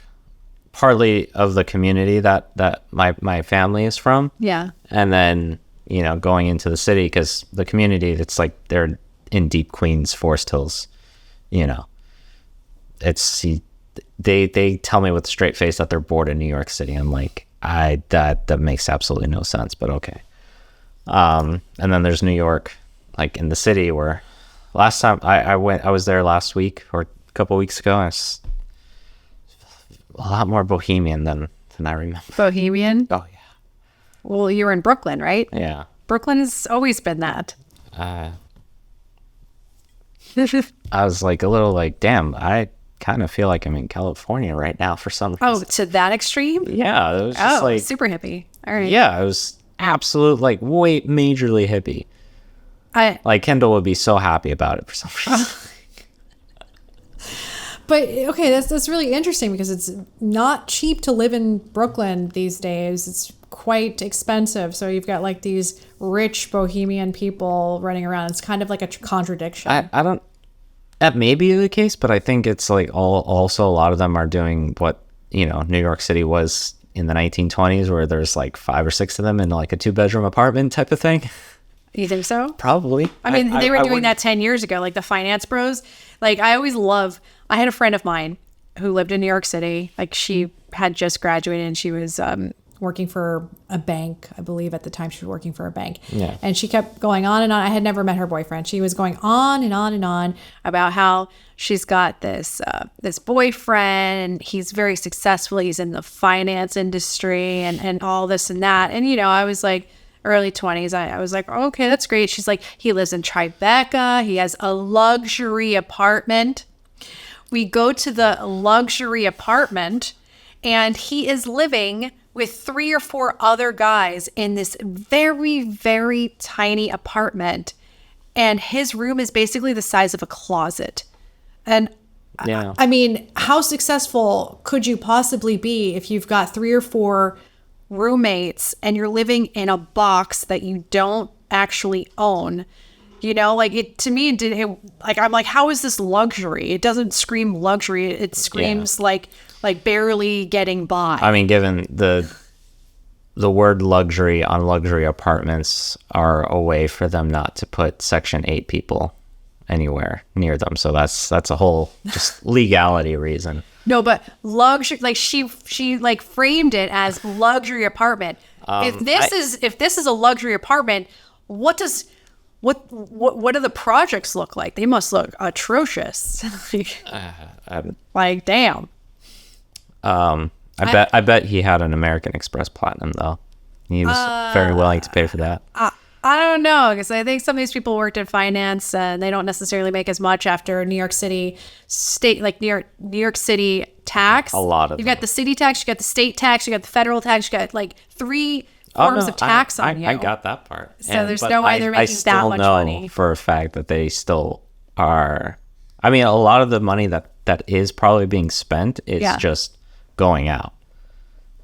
partly of the community that my family is from. Yeah. And then, you know, going into the city, because the community, it's like they're in deep Queens, Forest Hills, you know. They tell me with a straight face that they're bored in New York City. I'm like, that makes absolutely no sense, but okay. And then there's New York, like in the city, where last time I was there last week or a couple weeks ago. It's a lot more bohemian than I remember. Bohemian? Oh yeah. Well, you were in Brooklyn, right? Yeah. Brooklyn has always been that. I was like a little like, damn, I kind of feel like I'm in California right now for some reason. Oh, to that extreme? Yeah, it was just like super hippie. All right. yeah, it was absolute way majorly hippie. Like Kendall would be so happy about it for some reason. But okay, that's really interesting because it's not cheap to live in Brooklyn these days. It's quite expensive. So you've got like these rich bohemian people running around. It's kind of like a contradiction. I don't. That may be the case, but I think it's like also a lot of them are doing what New York City was in the 1920s, where there's like 5 or 6 of them in like a 2-bedroom apartment type of thing. You think so? Probably. I mean, they were doing that 10 years ago, like the finance bros. Like I had a friend of mine who lived in New York City. Like she had just graduated and she was working for a bank, I believe at the time she was working for a bank. Yeah. And she kept going on and on. I had never met her boyfriend. She was going on and on and on about how she's got this boyfriend and he's very successful. He's in the finance industry and all this and that. And, I was like, early 20s, I was like, oh, okay, that's great. She's like, he lives in Tribeca. He has a luxury apartment. We go to the luxury apartment and he is living with 3 or 4 other guys in this very, very tiny apartment. And his room is basically the size of a closet. And yeah, I mean, how successful could you possibly be if you've got 3 or 4 roommates and you're living in a box that you don't actually own? Like it to me I'm like, how is this luxury? It doesn't scream luxury. It screams like barely getting by. I mean, given the word luxury on luxury apartments are a way for them not to put Section 8 people anywhere near them. So that's a whole just legality reason. No, but luxury, like she like framed it as luxury apartment. If this is a luxury apartment, what do the projects look like? They must look atrocious. Like, damn. I bet he had an American Express Platinum though. He was very willing to pay for that. I don't know, because I think some of these people worked in finance and they don't necessarily make as much after New York City state, like New York City tax. A lot of You've got the city tax, you got the state tax, you got the federal tax, you got like 3 forms of tax on you. I got that part. So there's no way they're making that much money. I still know for a fact that they still are. I mean, a lot of the money that is probably being spent is just going out.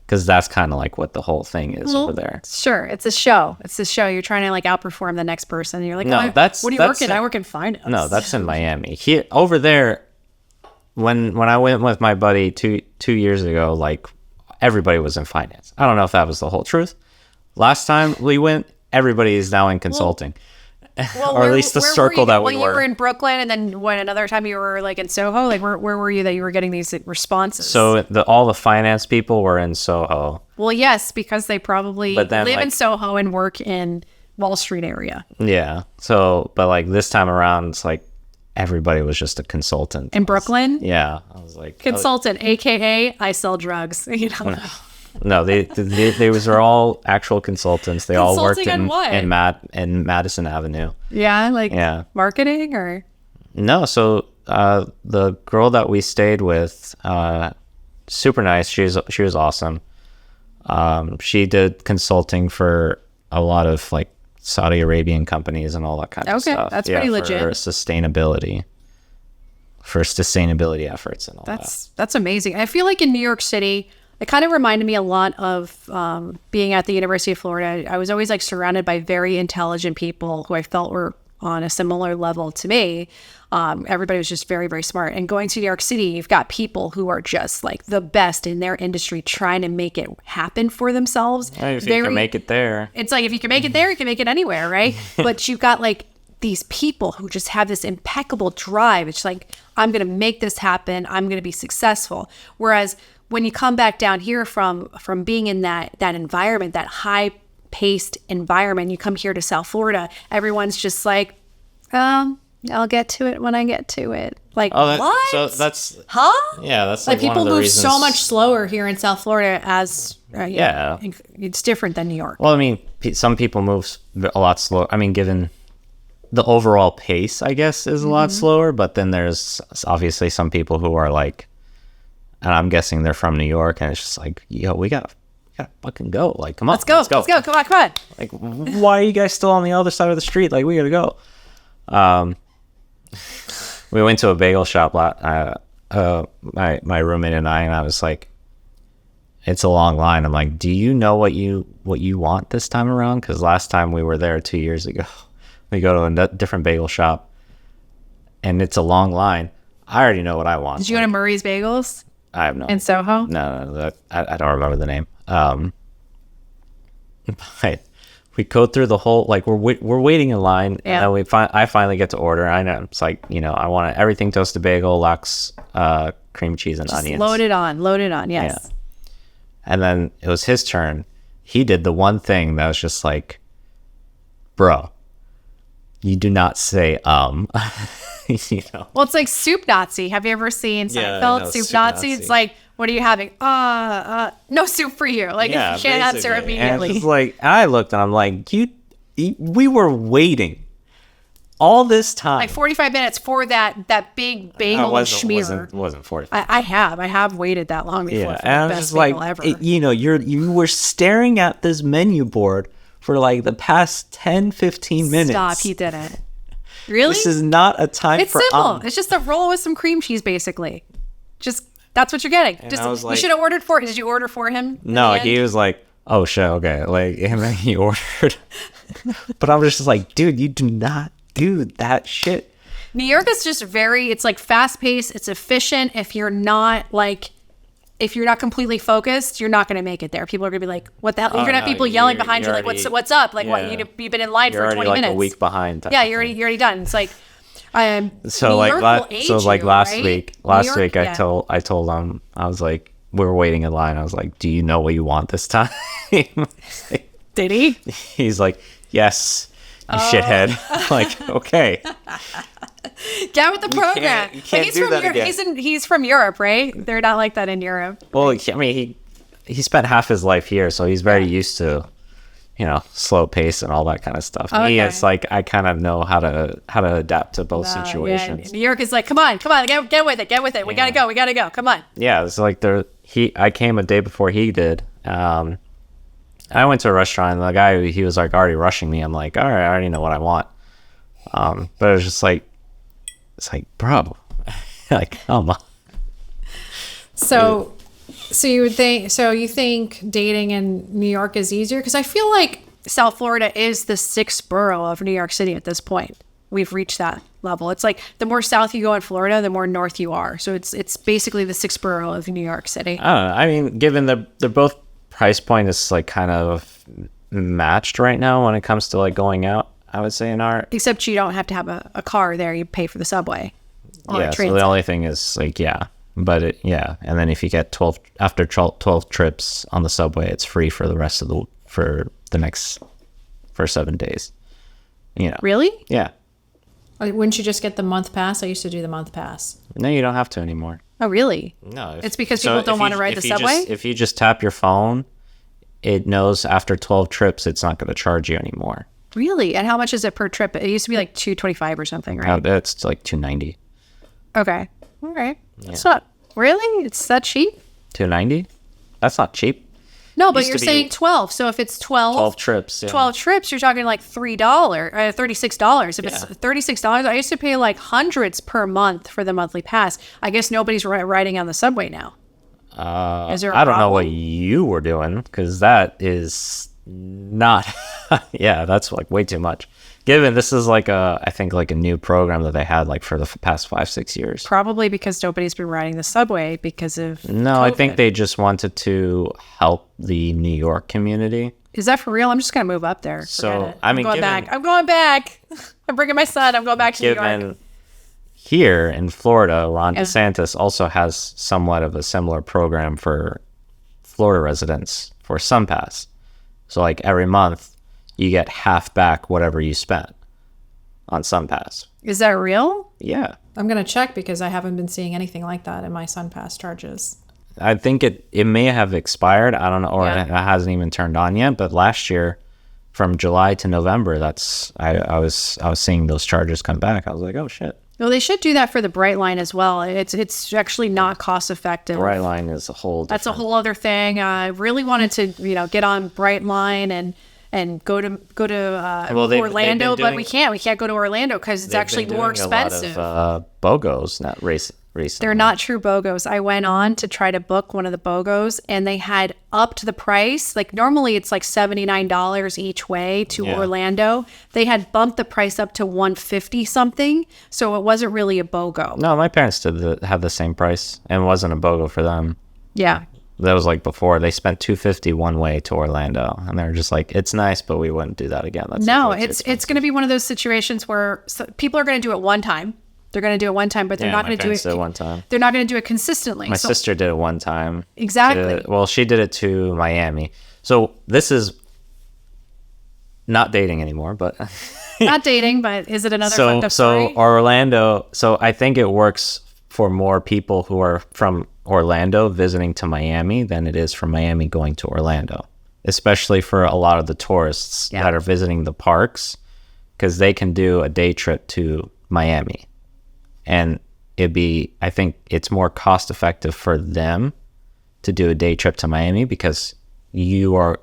Because that's kind of like what the whole thing is over there. Sure, it's a show. You're trying to like outperform the next person. You're like, no, what do you work in? I work in finance. No, that's in Miami. Here, over there, when I went with my buddy two years ago, like everybody was in finance. I don't know if that was the whole truth. Last time we went, everybody is now in consulting. Or at least the circle that we were. You were in Brooklyn, and then another time you were like in Soho? Like where were you that you were getting these responses? So all the finance people were in Soho. Well, yes, because they probably live in Soho and work in Wall Street area. Yeah. So, but like this time around, it's like everybody was just a consultant. In Brooklyn? Yeah. I was like... Consultant, AKA I sell drugs. No, they were all actual consultants. They all worked in Madison Avenue. Yeah, marketing or? No, so the girl that we stayed with, super nice. She was awesome. She did consulting for a lot of like Saudi Arabian companies and all that kind of stuff. Okay, that's pretty legit. For sustainability efforts and all that. That's amazing. I feel like in New York City, it kind of reminded me a lot of being at the University of Florida. I was always like surrounded by very intelligent people who I felt were on a similar level to me. Everybody was just very, very smart. And going to New York City, you've got people who are just like the best in their industry trying to make it happen for themselves. If you can make it there. It's like if you can make it there, you can make it anywhere, right? But you've got like these people who just have this impeccable drive. It's like, I'm going to make this happen. I'm going to be successful. Whereas when you come back down here from being in that environment, that high-paced environment, you come here to South Florida, everyone's just like, I'll get to it when I get to it. Like, what? So that's... Huh? Yeah, that's like people one of the move reasons... so much slower here in South Florida as... yeah. It's different than New York. Well, I mean, some people move a lot slower. I mean, given the overall pace, I guess, is a lot slower. But then there's obviously some people who are like, and I'm guessing they're from New York, and it's just like, yo, we gotta fucking go. Like, come on, Let's go. Come on. Like, why are you guys still on the other side of the street? Like, we gotta go. We went to a bagel shop. My roommate and I was like, it's a long line. I'm like, do you know what you want this time around? Because last time we were there 2 years ago, we go to a different bagel shop, and it's a long line. I already know what I want. Did you go to Murray's Bagels? I have no. In Soho? No, I don't remember the name. But we go through the whole, like, we're waiting in line, and then I finally get to order. I know it's like, I want everything toasted bagel, lox, cream cheese, and onions. Load it on. Yes. Yeah. And then it was his turn. He did the one thing that was just like, bro, you do not say Well, it's like Soup Nazi. Have you ever seen Seinfeld? Soup Nazi. It's like, what are you having? No soup for you. Like, if you can't answer immediately. And it's like, I looked and I'm like, we were waiting all this time. Like 45 minutes for that big bagel schmear. It wasn't 45. I have waited that long before. Yeah, for and the I was best just like, bagel ever. you were staring at this menu board for like the past 10, 15 minutes. Stop, he didn't. Really? This is not a time it's for simple. It's just a roll with some cream cheese, basically. Just, that's what you're getting. And Just, I was you like, should have ordered for it. Did you order for him? No, he was like, oh shit, okay. Like, and then he ordered. But I was just like, dude, you do not do that shit. New York is just it's like fast paced. It's efficient. If you're not completely focused, you're not going to make it there. People are going to be like, what the hell? You're going to have people yelling behind you, like, what's up? Like, what? You've been in line for 20 minutes. Like a week behind. Yeah, you're already done. It's like, so New like last week, yeah. I told him, I was like, we were waiting in line. I was like, do you know what you want this time? Did he? He's like, yes, you shithead. Like, okay. Get with the program. You can't do that again. He's from Europe, right? They're not like that in Europe. Well, I mean, he spent half his life here, so he's very used to, slow pace and all that kind of stuff. Okay. Me, it's like I kind of know how to adapt to both situations. Yeah. New York is like, come on, get with it. We gotta go. Come on. Yeah, it's like I came a day before he did. I went to a restaurant, and the guy, he was like already rushing me. I'm like, all right, I already know what I want. But it was just like, it's like, bro, like, come on. So you think dating in New York is easier? Because I feel like South Florida is the sixth borough of New York City at this point. We've reached that level. It's like the more south you go in Florida, the more north you are. So it's basically the sixth borough of New York City. I don't know. I mean, given they're both price point is like kind of matched right now when it comes to like going out, I would say in our. Except you don't have to have a car there. You pay for the subway. Yeah. So the only thing is like, and then if you get 12 trips on the subway, it's free for the rest of for 7 days. Really? Yeah. Wouldn't you just get the month pass? I used to do the month pass. No, you don't have to anymore. Oh, really? No. It's because people don't want to ride the subway? If you just tap your phone, it knows after 12 trips, it's not going to charge you anymore. Really? And how much is it per trip? It used to be like $225 or something, right? No, it's like $290. Okay. All right. Yeah. It's not really? It's that cheap? $290? That's not cheap. No, but you're saying 12. So if it's 12 trips, yeah. 12 trips, you're talking like $36. If it's $36, I used to pay like hundreds per month for the monthly pass. I guess nobody's riding on the subway now. Is there I don't know what you were doing, because that is not. Yeah, that's like way too much. Given this is like I think like a new program that they had like for the past 5-6 years. Probably because nobody's been riding the subway because of No, COVID. I think they just wanted to help the New York community. Is that for real? I'm just gonna move up there. So I mean, I'm going back. I'm bringing my son. I'm going back to New York. Here in Florida, Ron DeSantis also has somewhat of a similar program for Florida residents for SunPass. So like every month, you get half back whatever you spent on SunPass. Is that real? Yeah. I'm going to check because I haven't been seeing anything like that in my SunPass charges. I think it may have expired. I don't know, or it hasn't even turned on yet. But last year, from July to November, I was seeing those charges come back. I was like, oh shit. Well, they should do that for the Brightline as well. It's actually not cost effective. Brightline is a whole. That's a whole other thing. I really wanted to, get on Brightline and go to Orlando, but we can't. We can't go to Orlando because it's actually more expensive. A lot of BOGOs, not recently. They're not true BOGOs. I went on to try to book one of the BOGOs, and they had upped the price. Like normally it's like $79 each way to Orlando. They had bumped the price up to $150 something, so it wasn't really a BOGO. No, my parents did have the same price, and it wasn't a BOGO for them. Yeah. That was like before. They spent $250 one way to Orlando, and they're just like, it's nice, but we wouldn't do that again. It's going to be one of those situations where people are going to do it one time. They're going to do it one time, but they're not going to do it one time. They're not going to do it consistently. My sister did it one time. Exactly. She did it to Miami. So this is not dating anymore, but not dating, but is it another fucked up story? So Orlando. So I think it works for more people who are from Orlando visiting to Miami than it is from Miami going to Orlando, especially for a lot of the tourists that are visiting the parks, because they can do a day trip to Miami. And I think it's more cost effective for them to do a day trip to Miami because you are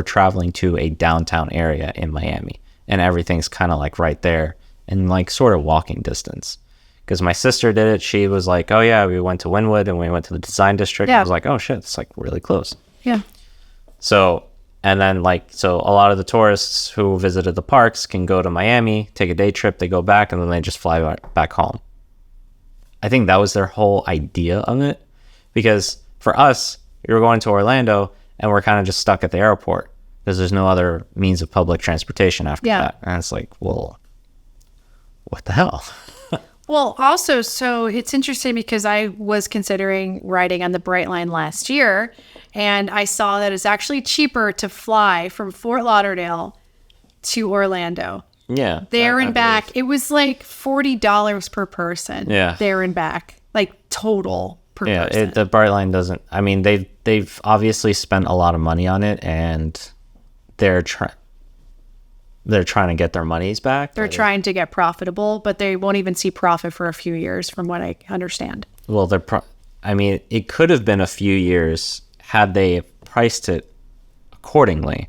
traveling to a downtown area in Miami and everything's kind of like right there and like sort of walking distance. Because my sister did it. She was like, oh yeah, we went to Wynwood and we went to the design district. I was like, oh shit, it's like really close. Yeah. So, and then a lot of the tourists who visited the parks can go to Miami, take a day trip, they go back, and then they just fly back home. I think that was their whole idea of it, because for us, we were going to Orlando and we're kind of just stuck at the airport because there's no other means of public transportation after that. And it's like, well, what the hell? Well, also, so it's interesting because I was considering riding on the Brightline last year, and I saw that it's actually cheaper to fly from Fort Lauderdale to Orlando. Yeah. There and back. It was like $40 per person. Yeah. There and back. Like total per person. The Brightline doesn't. I mean, they've obviously spent a lot of money on it, and they're trying to get their monies back. They're trying to get profitable, but they won't even see profit for a few years, from what I understand. Well, it could have been a few years had they priced it accordingly.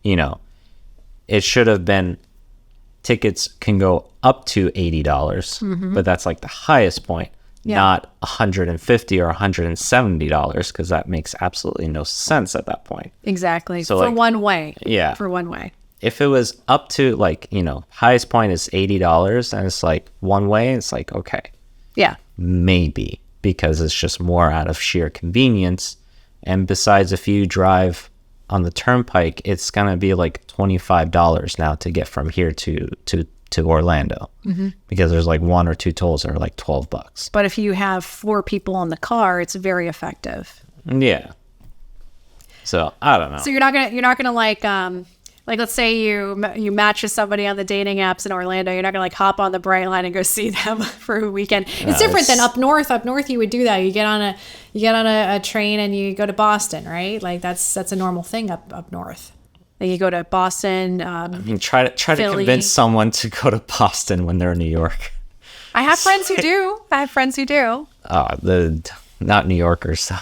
It should have been. Tickets can go up to $80, but that's like the highest point, not $150 or $170, because that makes absolutely no sense at that point. Exactly. So for one way. Yeah. For one way. If it was up to highest point is $80 and it's like one way, it's like, okay. Yeah. Maybe, because it's just more out of sheer convenience. And besides, if you drive on the turnpike, it's gonna be like $25 now to get from here to Orlando, because there's like one or two tolls that are like $12. But if you have 4 people on the car, it's very effective. Yeah. So I don't know. So you're not gonna like let's say you match with somebody on the dating apps in Orlando, you're not gonna like hop on the Brightline and go see them for a weekend. It's different than up north. Up north, you would do that. You get on a train and you go to Boston, right? Like that's a normal thing up north. Like you go to Boston. Try to convince someone to go to Boston when they're in New York. I have friends who do. Not New Yorkers. So.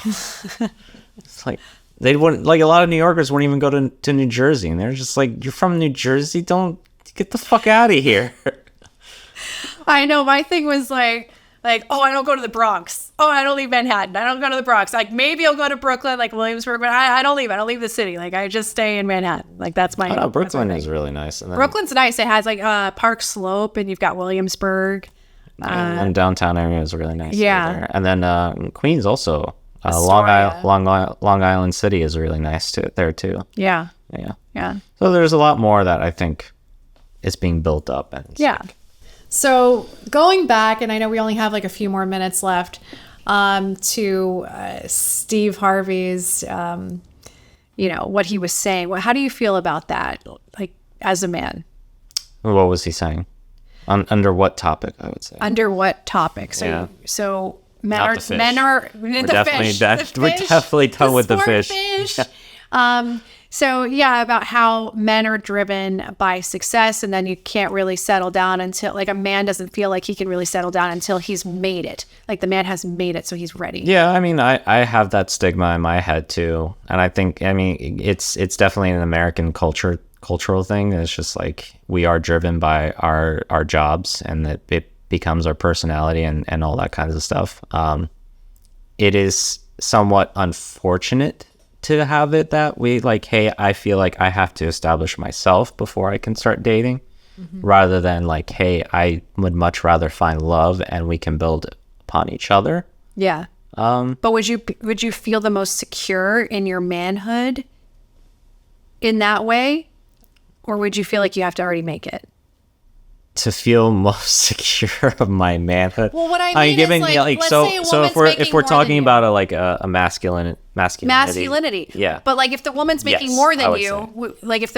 It's like. They wouldn't, like, a lot of New Yorkers wouldn't even go to New Jersey, and they're just like, you're from New Jersey? Don't get the fuck out of here. I know. My thing was like, oh, I don't go to the Bronx. Oh, I don't leave Manhattan. I don't go to the Bronx. Like, maybe I'll go to Brooklyn, like Williamsburg, but I don't leave. I don't leave the city. Like, I just stay in Manhattan. Like, that's my. Oh, Brooklyn is really nice. And then, Brooklyn's nice. It has like Park Slope, and you've got Williamsburg. And downtown area is really nice. Yeah. There. And then Queens also. Long Island City is really nice there too. Yeah. Yeah. So there's a lot more that I think is being built up. And So going back, and I know we only have like a few more minutes left, to Steve Harvey's, what he was saying. How do you feel about that? Like as a man? What was he saying? Under what topic? I would say. Under what topic? So. Men are We're definitely done with the fish. So yeah, about how men are driven by success, and then you can't really settle down until, like, a man doesn't feel like he can really settle down until he's made it. Like, the man has made it, so he's ready. Yeah, I mean, I have that stigma in my head too, and I think, I mean, it's definitely an American cultural thing. It's just like we are driven by our jobs, and that it becomes our personality and all that kinds of stuff. It is somewhat unfortunate to have it that way. Like, hey, I feel like I have to establish myself before I can start dating, rather than like, hey, I would much rather find love and we can build upon each other. Yeah. But would you feel the most secure in your manhood in that way, or would you feel like you have to already make it? To feel most secure of my manhood. Well, what I mean is, like, let's say a so woman's if we're making more talking than about a masculinity. Yeah. But like, if the woman's making Yes, more I than would you, like if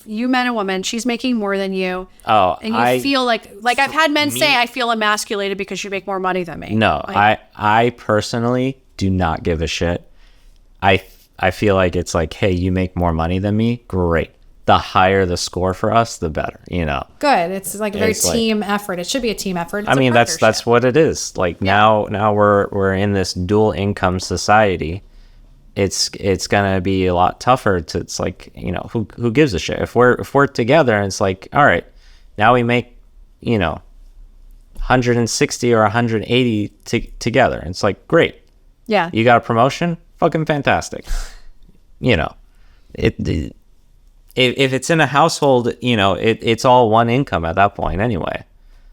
you met a woman, she's making more than you. Oh, and you feel like I've had men say, I feel emasculated because you make more money than me. No, Like, I personally do not give a shit. I feel like it's like, hey, you make more money than me, great. The higher the score for us, the better, you know. Good. It's like a very It's like- team effort. It should be a team effort. It's I a mean, that's partnership. what it is. Like, now we're in this dual income society. It's gonna be a lot tougher to. It's like, you know, who gives a shit if we're together, and it's like, all right, now we make, you know, 160 or 180 together. It's like, great. yeah. You got a promotion? Fucking fantastic. You know, if it's in a household, you know, it's all one income at that point anyway.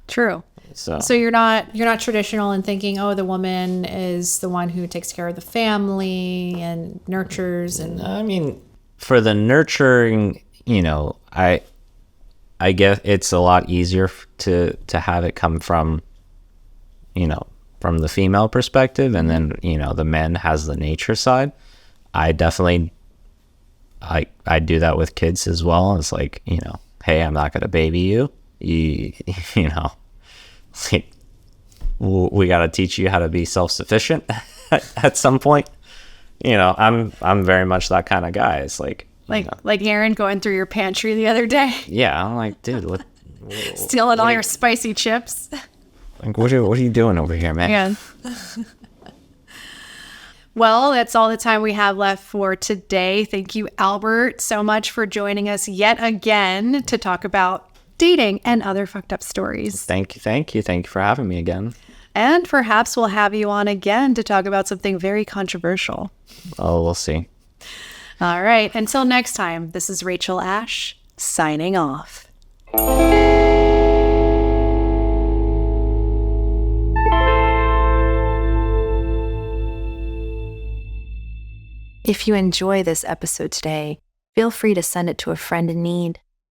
True. So you're not traditional in thinking, oh, the woman is the one who takes care of the family and nurtures, and I mean, for the nurturing, you know, I guess it's a lot easier to have it come from, you know, from the female perspective, and then, you know, the men has the nature side. I definitely, I do that with kids as well. It's like, you know, hey, I'm not gonna baby you. You know, like, we got to teach you how to be self-sufficient at some point. You know, I'm very much that kind of guy. It's like, you know, Like Aaron going through your pantry the other day, yeah, I'm like, dude, what stealing all your spicy chips. like what are you doing over here, man? Yeah. Well, that's all the time we have left for today. Thank you, Albert, so much for joining us yet again to talk about dating and other fucked up stories. Thank you for having me again. And perhaps we'll have you on again to talk about something very controversial. Oh, we'll see. All right. Until next time, this is Rachel Ash signing off. If you enjoy this episode today, feel free to send it to a friend in need.